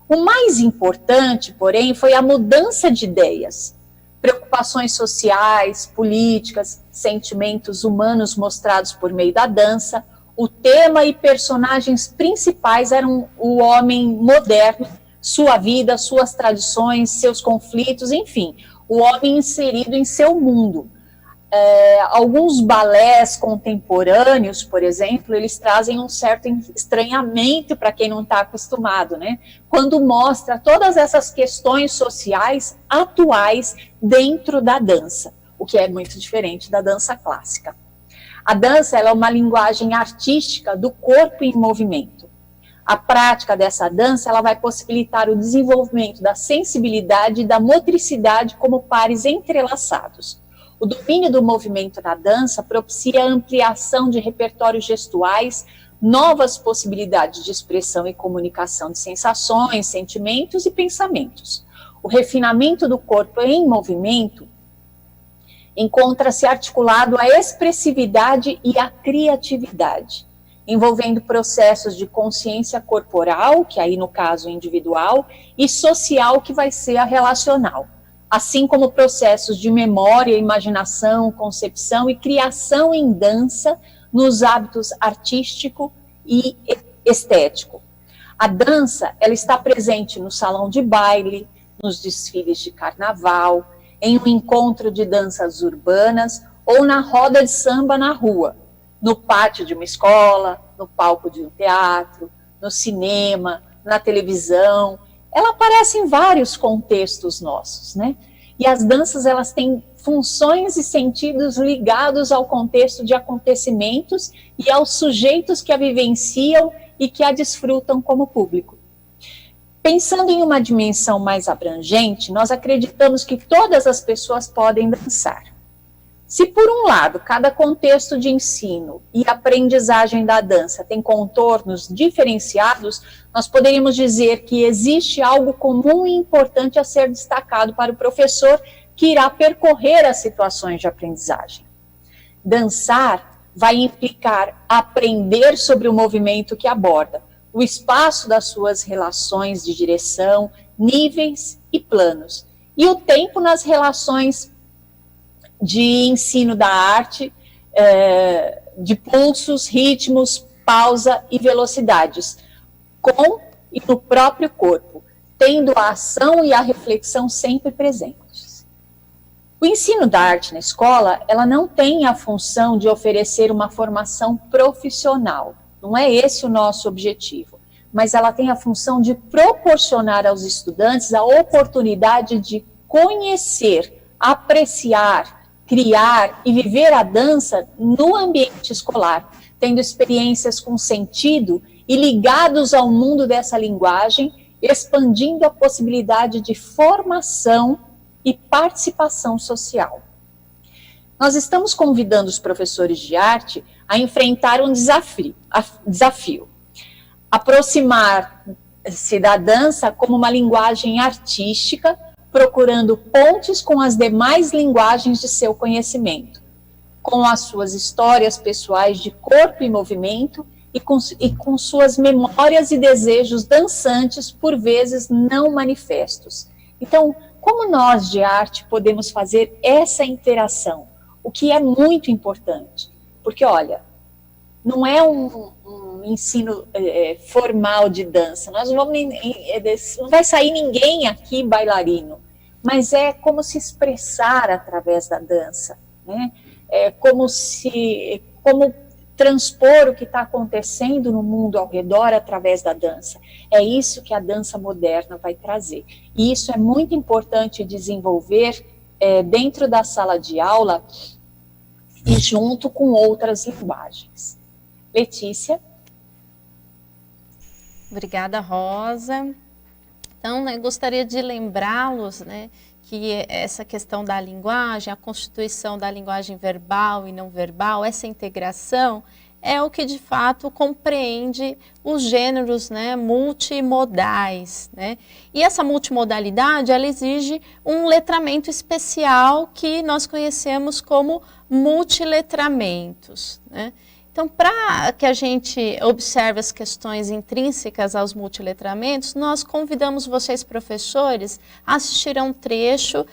O mais importante, porém, foi a mudança de ideias, preocupações sociais, políticas, sentimentos humanos mostrados por meio da dança. O tema e personagens principais eram o homem moderno, sua vida, suas tradições, seus conflitos, enfim, o homem inserido em seu mundo. Alguns balés contemporâneos, por exemplo, eles trazem um certo estranhamento para quem não está acostumado, né? Quando mostra todas essas questões sociais atuais dentro da dança, o que é muito diferente da dança clássica. A dança, ela é uma linguagem artística do corpo em movimento. A prática dessa dança, ela vai possibilitar o desenvolvimento da sensibilidade e da motricidade como pares entrelaçados. O domínio do movimento na dança propicia a ampliação de repertórios gestuais, novas possibilidades de expressão e comunicação de sensações, sentimentos e pensamentos. O refinamento do corpo em movimento encontra-se articulado à expressividade e à criatividade, envolvendo processos de consciência corporal, que aí no caso é individual, e social, que vai ser a relacional, assim como processos de memória, imaginação, concepção e criação em dança nos hábitos artístico e estético. A dança, ela está presente no salão de baile, nos desfiles de carnaval, em um encontro de danças urbanas ou na roda de samba na rua, no pátio de uma escola, no palco de um teatro, no cinema, na televisão. Ela aparece em vários contextos nossos, né? E as danças, elas têm funções e sentidos ligados ao contexto de acontecimentos e aos sujeitos que a vivenciam e que a desfrutam como público. Pensando em uma dimensão mais abrangente, nós acreditamos que todas as pessoas podem dançar. Se por um lado, cada contexto de ensino e aprendizagem da dança tem contornos diferenciados, nós poderíamos dizer que existe algo comum e importante a ser destacado para o professor que irá percorrer as situações de aprendizagem. Dançar vai implicar aprender sobre o movimento que aborda, o espaço das suas relações de direção, níveis e planos, e o tempo nas relações de ensino da arte, de pulsos, ritmos, pausa e velocidades, com e no próprio corpo, tendo a ação e a reflexão sempre presentes. O ensino da arte na escola, ela não tem a função de oferecer uma formação profissional, não é esse o nosso objetivo, mas ela tem a função de proporcionar aos estudantes a oportunidade de conhecer, apreciar, criar e viver a dança no ambiente escolar, tendo experiências com sentido e ligados ao mundo dessa linguagem, expandindo a possibilidade de formação e participação social. Nós estamos convidando os professores de arte a enfrentar um desafio, aproximar-se da dança como uma linguagem artística, procurando pontes com as demais linguagens de seu conhecimento, com as suas histórias pessoais de corpo e movimento e com suas memórias e desejos dançantes, por vezes não manifestos. Então, como nós de arte podemos fazer essa interação? O que é muito importante, porque olha, não é um ensino formal de dança, não vai sair ninguém aqui bailarino, mas é como se expressar através da dança, né? É como transpor o que está acontecendo no mundo ao redor através da dança. É isso que a dança moderna vai trazer. E isso é muito importante desenvolver dentro da sala de aula e junto com outras linguagens. Letícia? Obrigada, Rosa. Então, né, gostaria de lembrá-los, né, que essa questão da linguagem, a constituição da linguagem verbal e não verbal, essa integração é o que de fato compreende os gêneros, né, multimodais, né? E essa multimodalidade, ela exige um letramento especial que nós conhecemos como multiletramentos, né? Então, para que a gente observe as questões intrínsecas aos multiletramentos, nós convidamos vocês, professores, a assistir a um trecho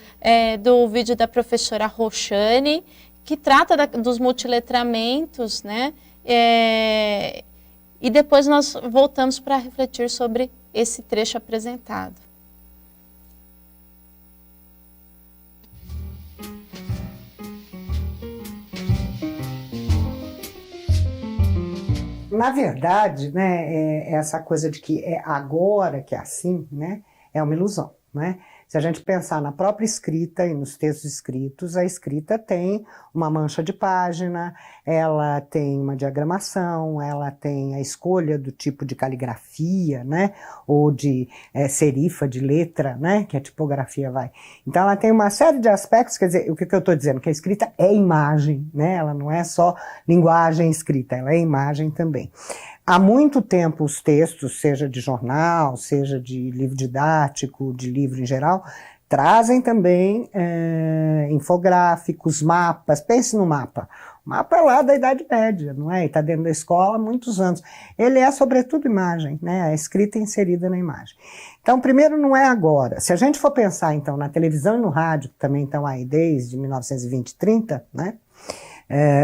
do vídeo da professora Roxane, que trata dos multiletramentos, né? E depois nós voltamos para refletir sobre esse trecho apresentado. Na verdade, né, essa coisa de que é agora que é assim, né, é uma ilusão, né? Se a gente pensar na própria escrita e nos textos escritos, a escrita tem uma mancha de página, ela tem uma diagramação, ela tem a escolha do tipo de caligrafia, né, ou de serifa, de letra, né, que a tipografia vai. Então ela tem uma série de aspectos, quer dizer, o que eu estou dizendo? Que a escrita é imagem, né, ela não é só linguagem escrita, ela é imagem também. Há muito tempo os textos, seja de jornal, seja de livro didático, de livro em geral, trazem também infográficos, mapas. Pense no mapa. O mapa é lá da Idade Média, não é? E está dentro da escola há muitos anos. Ele é, sobretudo, imagem, né? A escrita inserida na imagem. Então, primeiro, não é agora. Se a gente for pensar, então, na televisão e no rádio, que também estão aí desde 1920, 30, né?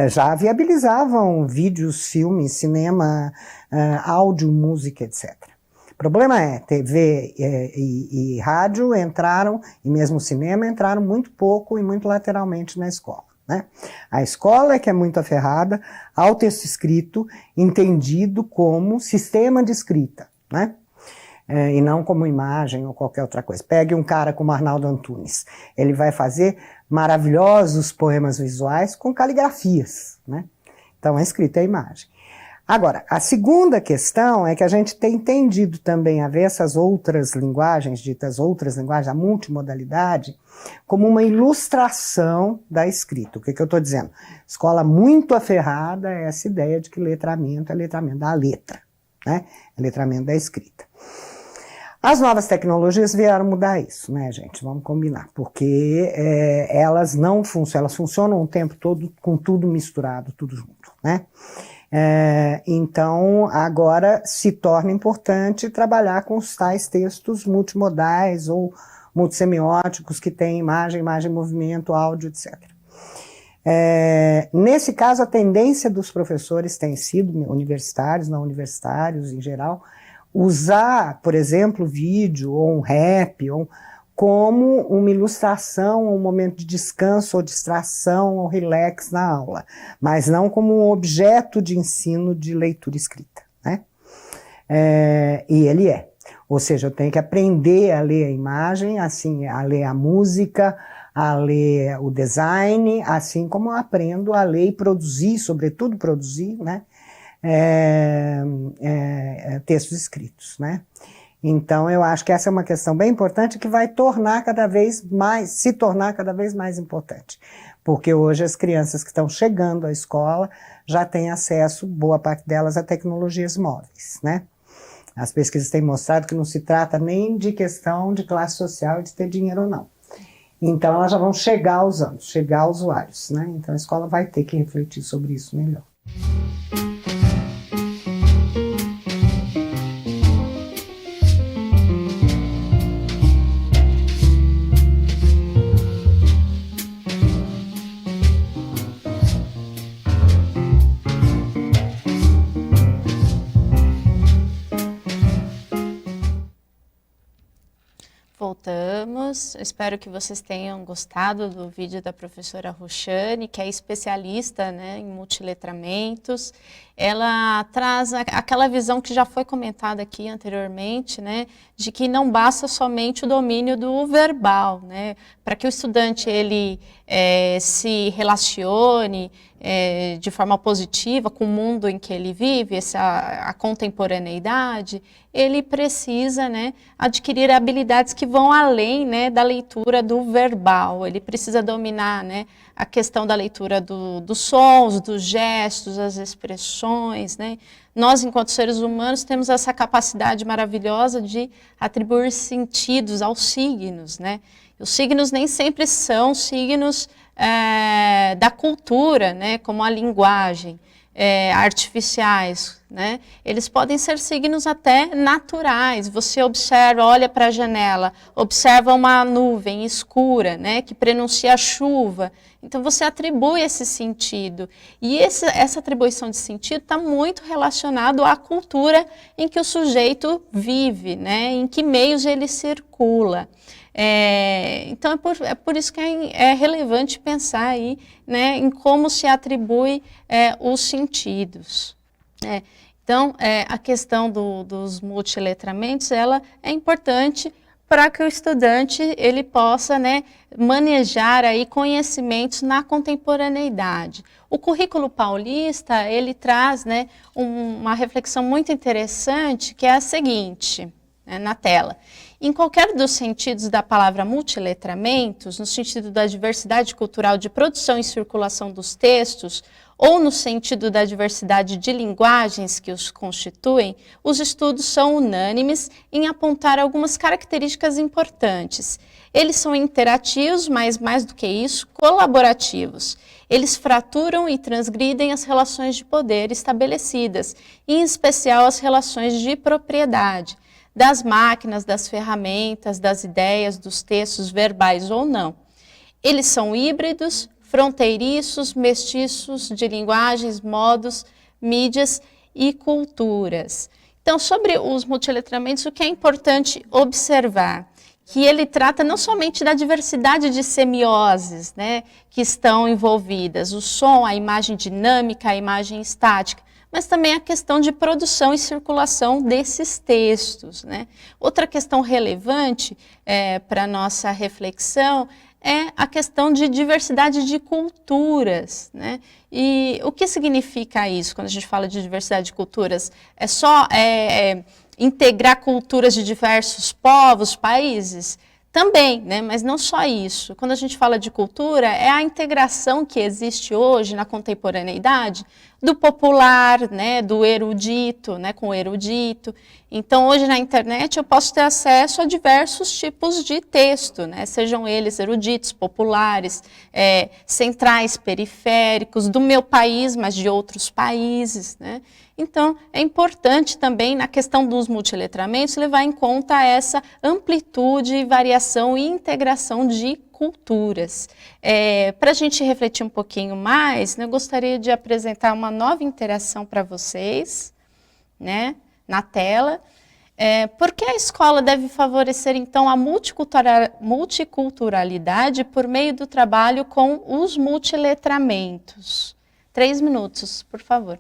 Já viabilizavam vídeos, filmes, cinema, áudio, música, etc. O problema é, TV e rádio entraram, e mesmo cinema, entraram muito pouco e muito lateralmente na escola, né? A escola é que é muito aferrada ao texto escrito, entendido como sistema de escrita, né? E não como imagem ou qualquer outra coisa. Pegue um cara como Arnaldo Antunes, ele vai fazer maravilhosos poemas visuais com caligrafias, né? Então a escrita é a imagem. Agora, a segunda questão é que a gente tem tendido também a ver essas outras linguagens, ditas outras linguagens, a multimodalidade, como uma ilustração da escrita. O que eu estou dizendo? Escola muito aferrada a essa ideia de que letramento é letramento da letra, né? É letramento da escrita. As novas tecnologias vieram mudar isso, né, gente? Vamos combinar, porque elas não funcionam, elas funcionam o tempo todo com tudo misturado, tudo junto, né? Então, agora se torna importante trabalhar com os tais textos multimodais ou multissemióticos que têm imagem, movimento, áudio, etc. Nesse caso, a tendência dos professores tem sido, universitários, não universitários em geral, usar, por exemplo, vídeo ou um rap como uma ilustração, um momento de descanso ou distração ou relax na aula, mas não como um objeto de ensino de leitura escrita, né? E ele é. Ou seja, eu tenho que aprender a ler a imagem, assim, a ler a música, a ler o design, assim como eu aprendo a ler e produzir, sobretudo produzir, né? Textos escritos, né? Então, eu acho que essa é uma questão bem importante que vai se tornar cada vez mais importante. Porque hoje as crianças que estão chegando à escola já têm acesso, boa parte delas, a tecnologias móveis, né? As pesquisas têm mostrado que não se trata nem de questão de classe social, de ter dinheiro ou não. Então, elas já vão chegar usando, chegar aos usuários, né? Então, a escola vai ter que refletir sobre isso melhor. Voltamos, espero que vocês tenham gostado do vídeo da professora Roxane, que é especialista, né, em multiletramentos. Ela traz aquela visão que já foi comentada aqui anteriormente, né, de que não basta somente o domínio do verbal, né, para que o estudante ele se relacione de forma positiva com o mundo em que ele vive, a contemporaneidade, ele precisa, né, adquirir habilidades que vão além, né, da leitura do verbal. Ele precisa dominar, né, a questão da leitura dos sons, dos gestos, as expressões, né? Nós, enquanto seres humanos, temos essa capacidade maravilhosa de atribuir sentidos aos signos, né? Os signos nem sempre são signos da cultura, né? Como a linguagem, artificiais, né? Eles podem ser signos até naturais. Você observa, olha para a janela, observa uma nuvem escura, né? Que prenuncia a chuva. Então você atribui esse sentido. E essa atribuição de sentido está muito relacionado à cultura em que o sujeito vive, né? Em que meios ele circula. Então é por isso que é relevante pensar aí, né, em como se atribui os sentidos. Então a questão dos multiletramentos, ela é importante para que o estudante ele possa, né, manejar aí conhecimentos na contemporaneidade. O currículo paulista ele traz, né, uma reflexão muito interessante, que é a seguinte, né, na tela. Em qualquer dos sentidos da palavra multiletramentos, no sentido da diversidade cultural de produção e circulação dos textos, ou no sentido da diversidade de linguagens que os constituem, os estudos são unânimes em apontar algumas características importantes. Eles são interativos, mas mais do que isso, colaborativos. Eles fraturam e transgridem as relações de poder estabelecidas, em especial as relações de propriedade, das máquinas, das ferramentas, das ideias, dos textos verbais ou não. Eles são híbridos, fronteiriços, mestiços de linguagens, modos, mídias e culturas. Então, sobre os multiletramentos, o que é importante observar? Que ele trata não somente da diversidade de semioses, né, que estão envolvidas, o som, a imagem dinâmica, a imagem estática, mas também a questão de produção e circulação desses textos, né? Outra questão relevante para a nossa reflexão é a questão de diversidade de culturas, né? E o que significa isso quando a gente fala de diversidade de culturas? É só integrar culturas de diversos povos, países? Também, né? Mas não só isso. Quando a gente fala de cultura, é a integração que existe hoje na contemporaneidade do popular, né? Do erudito, né? Com o erudito. Então, hoje na internet eu posso ter acesso a diversos tipos de texto, né? Sejam eles eruditos, populares, centrais, periféricos, do meu país, mas de outros países, né? Então, é importante também, na questão dos multiletramentos, levar em conta essa amplitude, variação e integração de culturas. Para a gente refletir um pouquinho mais, né, eu gostaria de apresentar uma nova interação para vocês, né, na tela. Por que a escola deve favorecer, então, a multiculturalidade por meio do trabalho com os multiletramentos? 3 minutos, por favor.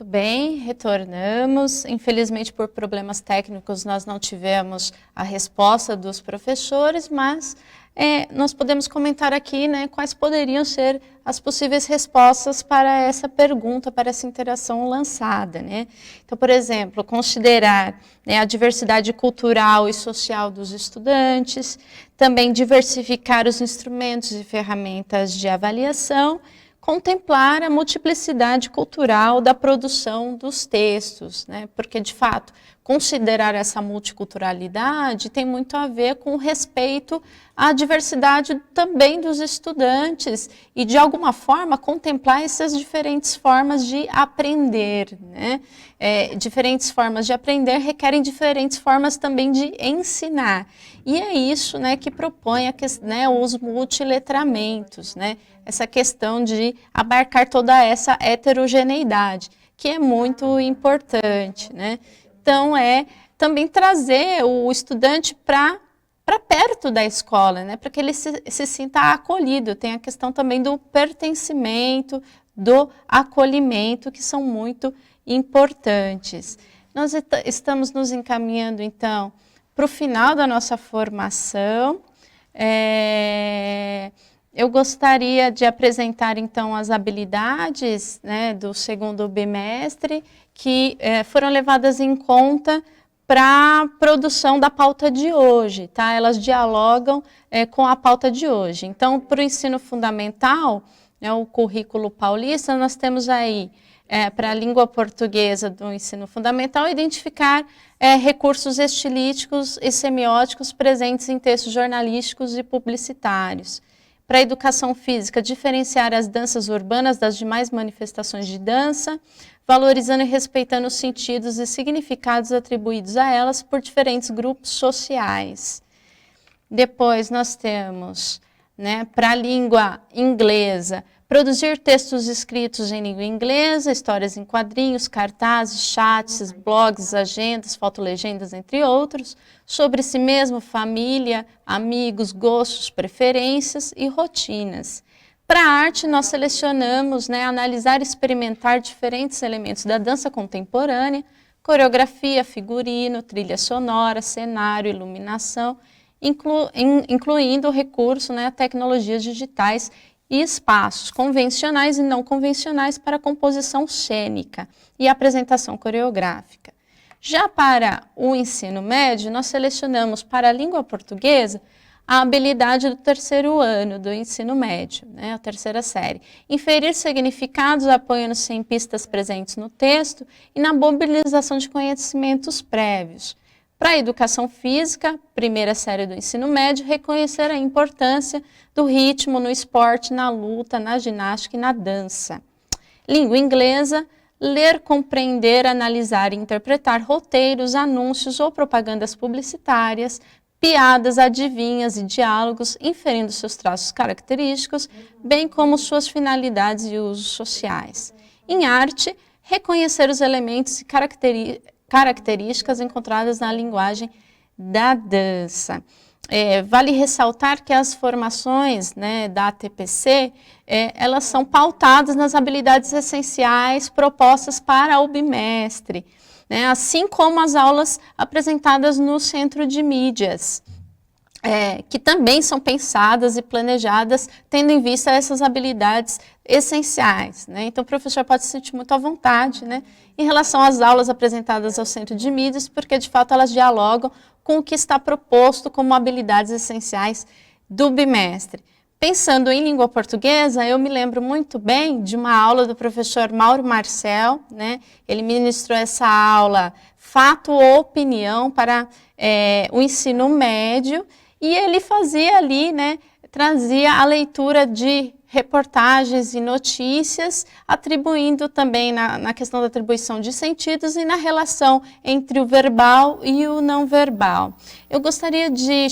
Muito bem, retornamos. Infelizmente, por problemas técnicos, nós não tivemos a resposta dos professores, mas nós podemos comentar aqui, né, quais poderiam ser as possíveis respostas para essa pergunta, para essa interação lançada, né? Então, por exemplo, considerar, né, a diversidade cultural e social dos estudantes, também diversificar os instrumentos e ferramentas de avaliação, contemplar a multiplicidade cultural da produção dos textos, né? Porque, de fato, considerar essa multiculturalidade tem muito a ver com o respeito à diversidade também dos estudantes e, de alguma forma, contemplar essas diferentes formas de aprender, né? Diferentes formas de aprender requerem diferentes formas também de ensinar. E é isso, né, que propõe os multiletramentos, né? Essa questão de abarcar toda essa heterogeneidade, que é muito importante, né? Então, também trazer o estudante para perto da escola, né? Para que ele se sinta acolhido. Tem a questão também do pertencimento, do acolhimento, que são muito importantes. Nós estamos nos encaminhando, então, para o final da nossa formação. Eu gostaria de apresentar, então, as habilidades, né, do segundo bimestre, que foram levadas em conta para a produção da pauta de hoje, tá? Elas dialogam com a pauta de hoje. Então, para o ensino fundamental, né, o currículo paulista, nós temos aí, para a língua portuguesa do ensino fundamental, identificar recursos estilísticos e semióticos presentes em textos jornalísticos e publicitários. Para a educação física, diferenciar as danças urbanas das demais manifestações de dança, valorizando e respeitando os sentidos e significados atribuídos a elas por diferentes grupos sociais. Depois nós temos, né, para a língua inglesa, produzir textos escritos em língua inglesa, histórias em quadrinhos, cartazes, chats, blogs, agendas, fotolegendas, entre outros, sobre si mesmo, família, amigos, gostos, preferências e rotinas. Para a arte, nós selecionamos, né, analisar e experimentar diferentes elementos da dança contemporânea, coreografia, figurino, trilha sonora, cenário, iluminação, incluindo o recurso, né, a tecnologias digitais e espaços convencionais e não convencionais para a composição cênica e apresentação coreográfica. Já para o ensino médio, nós selecionamos para a língua portuguesa a habilidade do terceiro ano do ensino médio, né, a terceira série. Inferir significados apoiando-se em pistas presentes no texto e na mobilização de conhecimentos prévios. Para a educação física, primeira série do ensino médio, reconhecer a importância do ritmo no esporte, na luta, na ginástica e na dança. Língua inglesa, ler, compreender, analisar e interpretar roteiros, anúncios ou propagandas publicitárias, piadas, adivinhas e diálogos, inferindo seus traços característicos, bem como suas finalidades e usos sociais. Em arte, reconhecer os elementos e características encontradas na linguagem da dança. Vale ressaltar que as formações, né, da ATPC, elas são pautadas nas habilidades essenciais propostas para o bimestre, né, assim como as aulas apresentadas no Centro de Mídias, que também são pensadas e planejadas tendo em vista essas habilidades essenciais, né? Então o professor pode se sentir muito à vontade, né, em relação às aulas apresentadas ao Centro de Mídias, porque de fato elas dialogam com o que está proposto como habilidades essenciais do bimestre. Pensando em língua portuguesa, eu me lembro muito bem de uma aula do professor Mauro Marcel, né? Ele ministrou essa aula Fato ou Opinião para o ensino médio, e ele fazia ali, né, trazia a leitura de reportagens e notícias, atribuindo também na questão da atribuição de sentidos e na relação entre o verbal e o não verbal. Eu gostaria de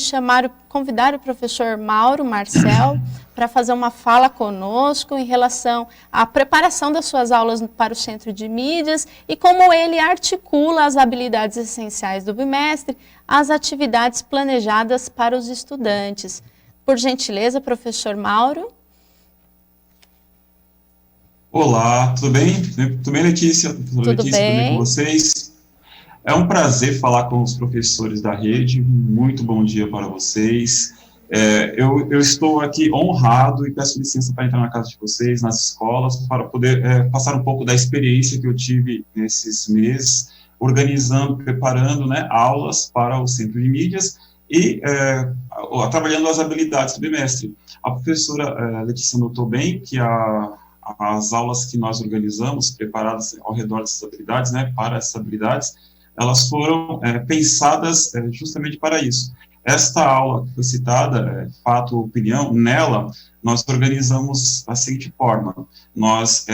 convidar o professor Mauro Marcel para fazer uma fala conosco em relação à preparação das suas aulas para o Centro de Mídias e como ele articula as habilidades essenciais do bimestre às atividades planejadas para os estudantes. Por gentileza, professor Mauro. Olá, tudo bem? Tudo bem, Letícia? Tudo bem com vocês? É um prazer falar com os professores da rede. Muito bom dia para vocês. Eu estou aqui honrado e peço licença para entrar na casa de vocês, nas escolas, para poder passar um pouco da experiência que eu tive nesses meses, organizando, preparando, né, aulas para o Centro de Mídias e trabalhando as habilidades do bimestre. A professora Letícia notou bem que as aulas que nós organizamos, preparadas ao redor dessas habilidades, né, para essas habilidades, elas foram pensadas justamente para isso. Esta aula que foi citada, Fato ou Opinião, nela nós organizamos da seguinte forma: nós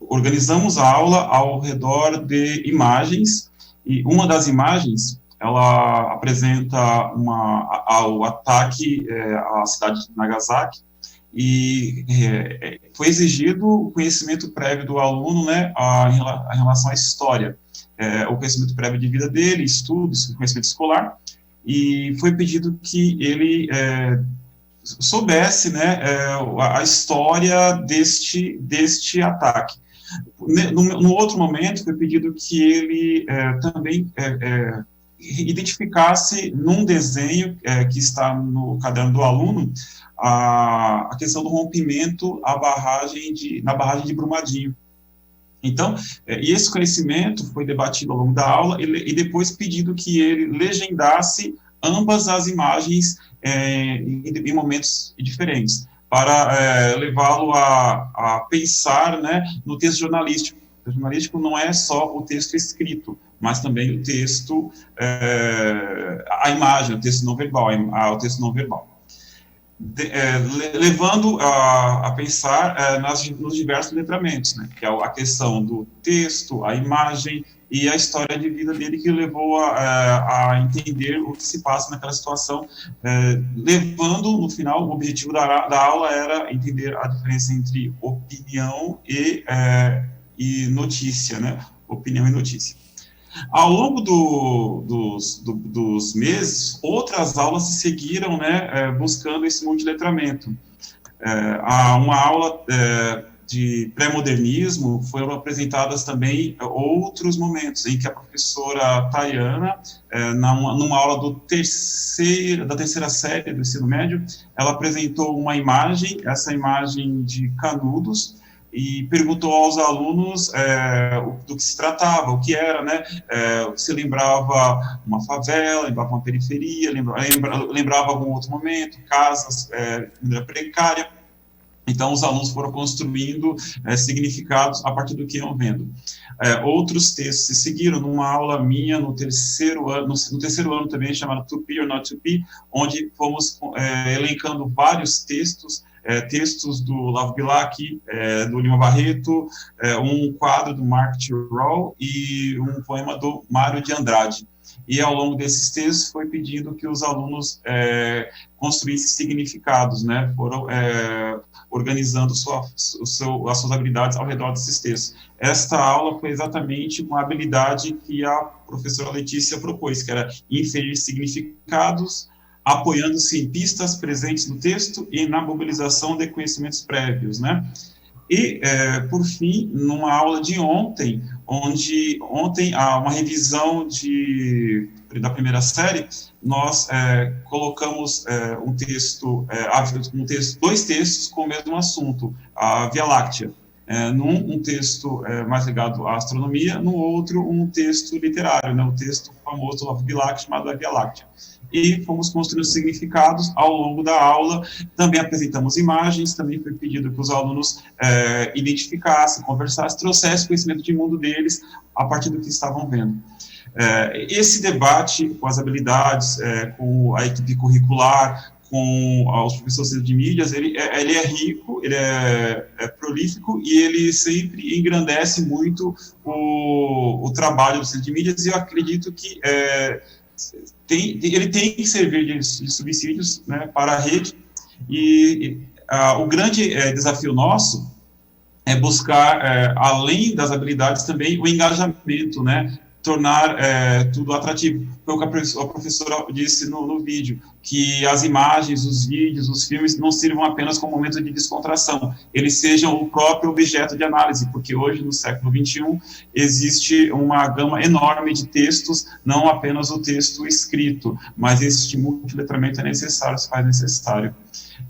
organizamos a aula ao redor de imagens, e uma das imagens, ela apresenta o ataque à cidade de Nagasaki, e foi exigido o conhecimento prévio do aluno, né, em relação à história, o conhecimento prévio de vida dele, estudos, conhecimento escolar, e foi pedido que ele soubesse, né, a história deste ataque. No outro momento, foi pedido que ele também identificasse num desenho que está no caderno do aluno a questão do rompimento na barragem de Brumadinho. Então, e esse conhecimento foi debatido ao longo da aula e depois pedido que ele legendasse ambas as imagens em momentos diferentes, para levá-lo a pensar, né, no texto jornalístico. O texto jornalístico não é só o texto escrito, mas também o texto, a imagem, o texto não verbal, o texto não verbal. Levando a pensar nos diversos letramentos, né, que é a questão do texto, a imagem e a história de vida dele, que levou a entender o que se passa naquela situação, levando, no final, o objetivo da aula era entender a diferença entre opinião e notícia, né, opinião e notícia. Ao longo dos meses, outras aulas se seguiram, né, buscando esse multiletramento. Uma aula de pré-modernismo foram apresentadas também outros momentos em que a professora Tayana, numa aula da terceira série do ensino médio, ela apresentou uma imagem, essa imagem de Canudos, e perguntou aos alunos do que se tratava, o que era, né, se lembrava uma favela, lembrava uma periferia, lembrava algum outro momento, casas de maneira precária. Então, os alunos foram construindo significados a partir do que iam vendo. Outros textos se seguiram numa aula minha no terceiro ano também, chamada To Be or Not To Be, onde fomos elencando vários textos, textos do Olavo Bilac, do Lima Barreto, um quadro do Mark Tirol e um poema do Mário de Andrade. E ao longo desses textos foi pedido que os alunos construíssem significados, né, foram organizando as suas habilidades ao redor desses textos. Esta aula foi exatamente uma habilidade que a professora Letícia propôs, que era inferir significados, apoiando-se em pistas presentes no texto e na mobilização de conhecimentos prévios, né? E, por fim, numa aula de ontem, uma revisão da primeira série, nós colocamos dois textos com o mesmo assunto, a Via Láctea. Um texto mais ligado à astronomia, no outro um texto literário, né, o texto famoso do Olavo Bilac, chamado a Via Láctea. E fomos construindo significados ao longo da aula, também apresentamos imagens, também foi pedido que os alunos identificassem, conversassem, trouxessem conhecimento de mundo deles a partir do que estavam vendo. Esse debate com as habilidades, com a equipe curricular, com os professores de mídias, ele é rico, ele é prolífico e ele sempre engrandece muito o trabalho do centro de mídias, e eu acredito que ele tem que servir de subsídios, né, para a rede, e o grande desafio nosso é buscar, além das habilidades, também o engajamento, né, tornar tudo atrativo. Foi o que a professora disse no vídeo, que as imagens, os vídeos, os filmes não sirvam apenas como momento de descontração, eles sejam o próprio objeto de análise, porque hoje, no século XXI, existe uma gama enorme de textos, não apenas o texto escrito, mas esse multiletramento é necessário, se faz necessário.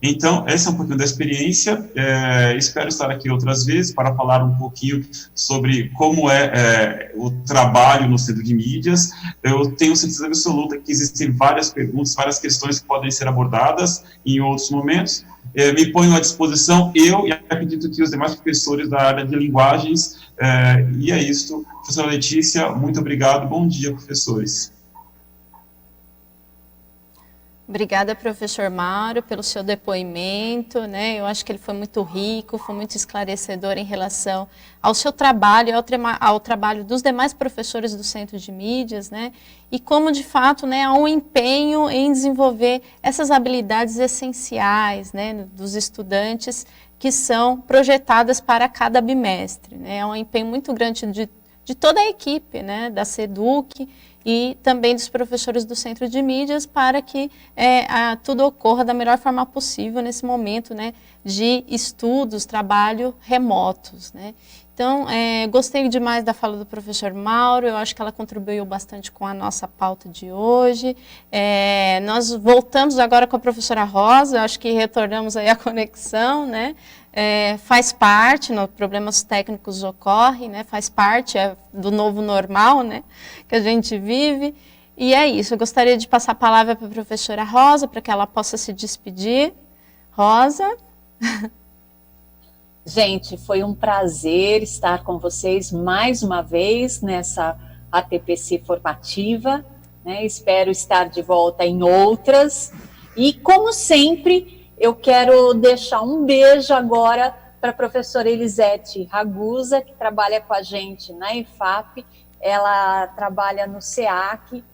Então, essa é um pouquinho da experiência. Espero estar aqui outras vezes para falar um pouquinho sobre como é o trabalho no Centro de Mídias. Eu tenho certeza absoluta que existem várias perguntas, várias questões que podem ser abordadas em outros momentos. Me ponho à disposição, eu e acredito que os demais professores da área de linguagens, e é isso. Professora Letícia, muito obrigado. Bom dia, professores. Obrigada, professor Mauro, pelo seu depoimento, né? Eu acho que ele foi muito rico, foi muito esclarecedor em relação ao seu trabalho e ao trabalho dos demais professores do Centro de Mídias, né? E como, de fato, né, há um empenho em desenvolver essas habilidades essenciais, né, dos estudantes que são projetadas para cada bimestre, né? É um empenho muito grande de toda a equipe, né, da SEDUC, e também dos professores do Centro de Mídias para que tudo ocorra da melhor forma possível nesse momento, né, de estudos, trabalho remotos, né. Então, gostei demais da fala do professor Mauro, eu acho que ela contribuiu bastante com a nossa pauta de hoje. Nós voltamos agora com a professora Rosa, eu acho que retornamos aí a conexão, né. Faz parte, problemas técnicos ocorrem, né, faz parte do novo normal, né, que a gente vive. E é isso, eu gostaria de passar a palavra para a professora Rosa, para que ela possa se despedir. Rosa? Gente, foi um prazer estar com vocês mais uma vez nessa ATPC formativa, né? Espero estar de volta em outras. E, como sempre, eu quero deixar um beijo agora para a professora Elisete Ragusa, que trabalha com a gente na EFAP. Ela trabalha no SEAC,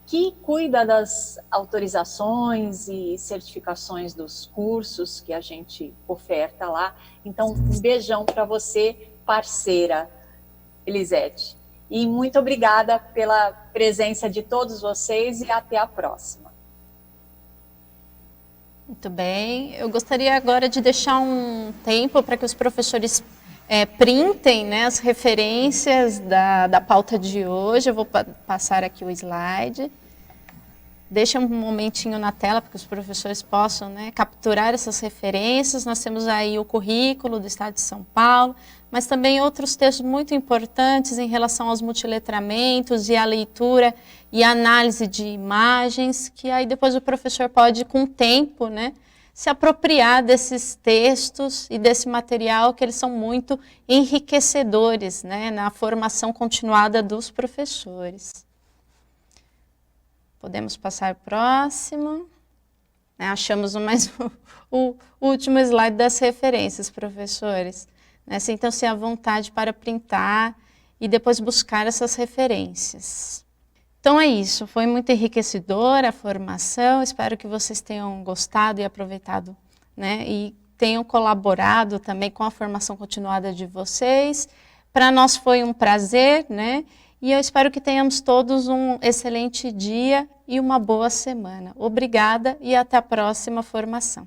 que cuida das autorizações e certificações dos cursos que a gente oferta lá. Então, um beijão para você, parceira Elisete. E muito obrigada pela presença de todos vocês e até a próxima. Muito bem. Eu gostaria agora de deixar um tempo para que os professores printem, né, as referências da pauta de hoje. Eu vou passar aqui o slide. Deixa um momentinho na tela para que os professores possam, né, capturar essas referências. Nós temos aí o currículo do Estado de São Paulo, mas também outros textos muito importantes em relação aos multiletramentos e a leitura e a análise de imagens, que aí depois o professor pode, com o tempo, né, se apropriar desses textos e desse material, que eles são muito enriquecedores, né, na formação continuada dos professores. Podemos passar para o próximo. Achamos o último slide das referências, professores. Sintam-se à vontade para printar e depois buscar essas referências. Então é isso, foi muito enriquecedora a formação, espero que vocês tenham gostado e aproveitado, né, e tenham colaborado também com a formação continuada de vocês. Para nós foi um prazer, né? E eu espero que tenhamos todos um excelente dia e uma boa semana. Obrigada e até a próxima formação.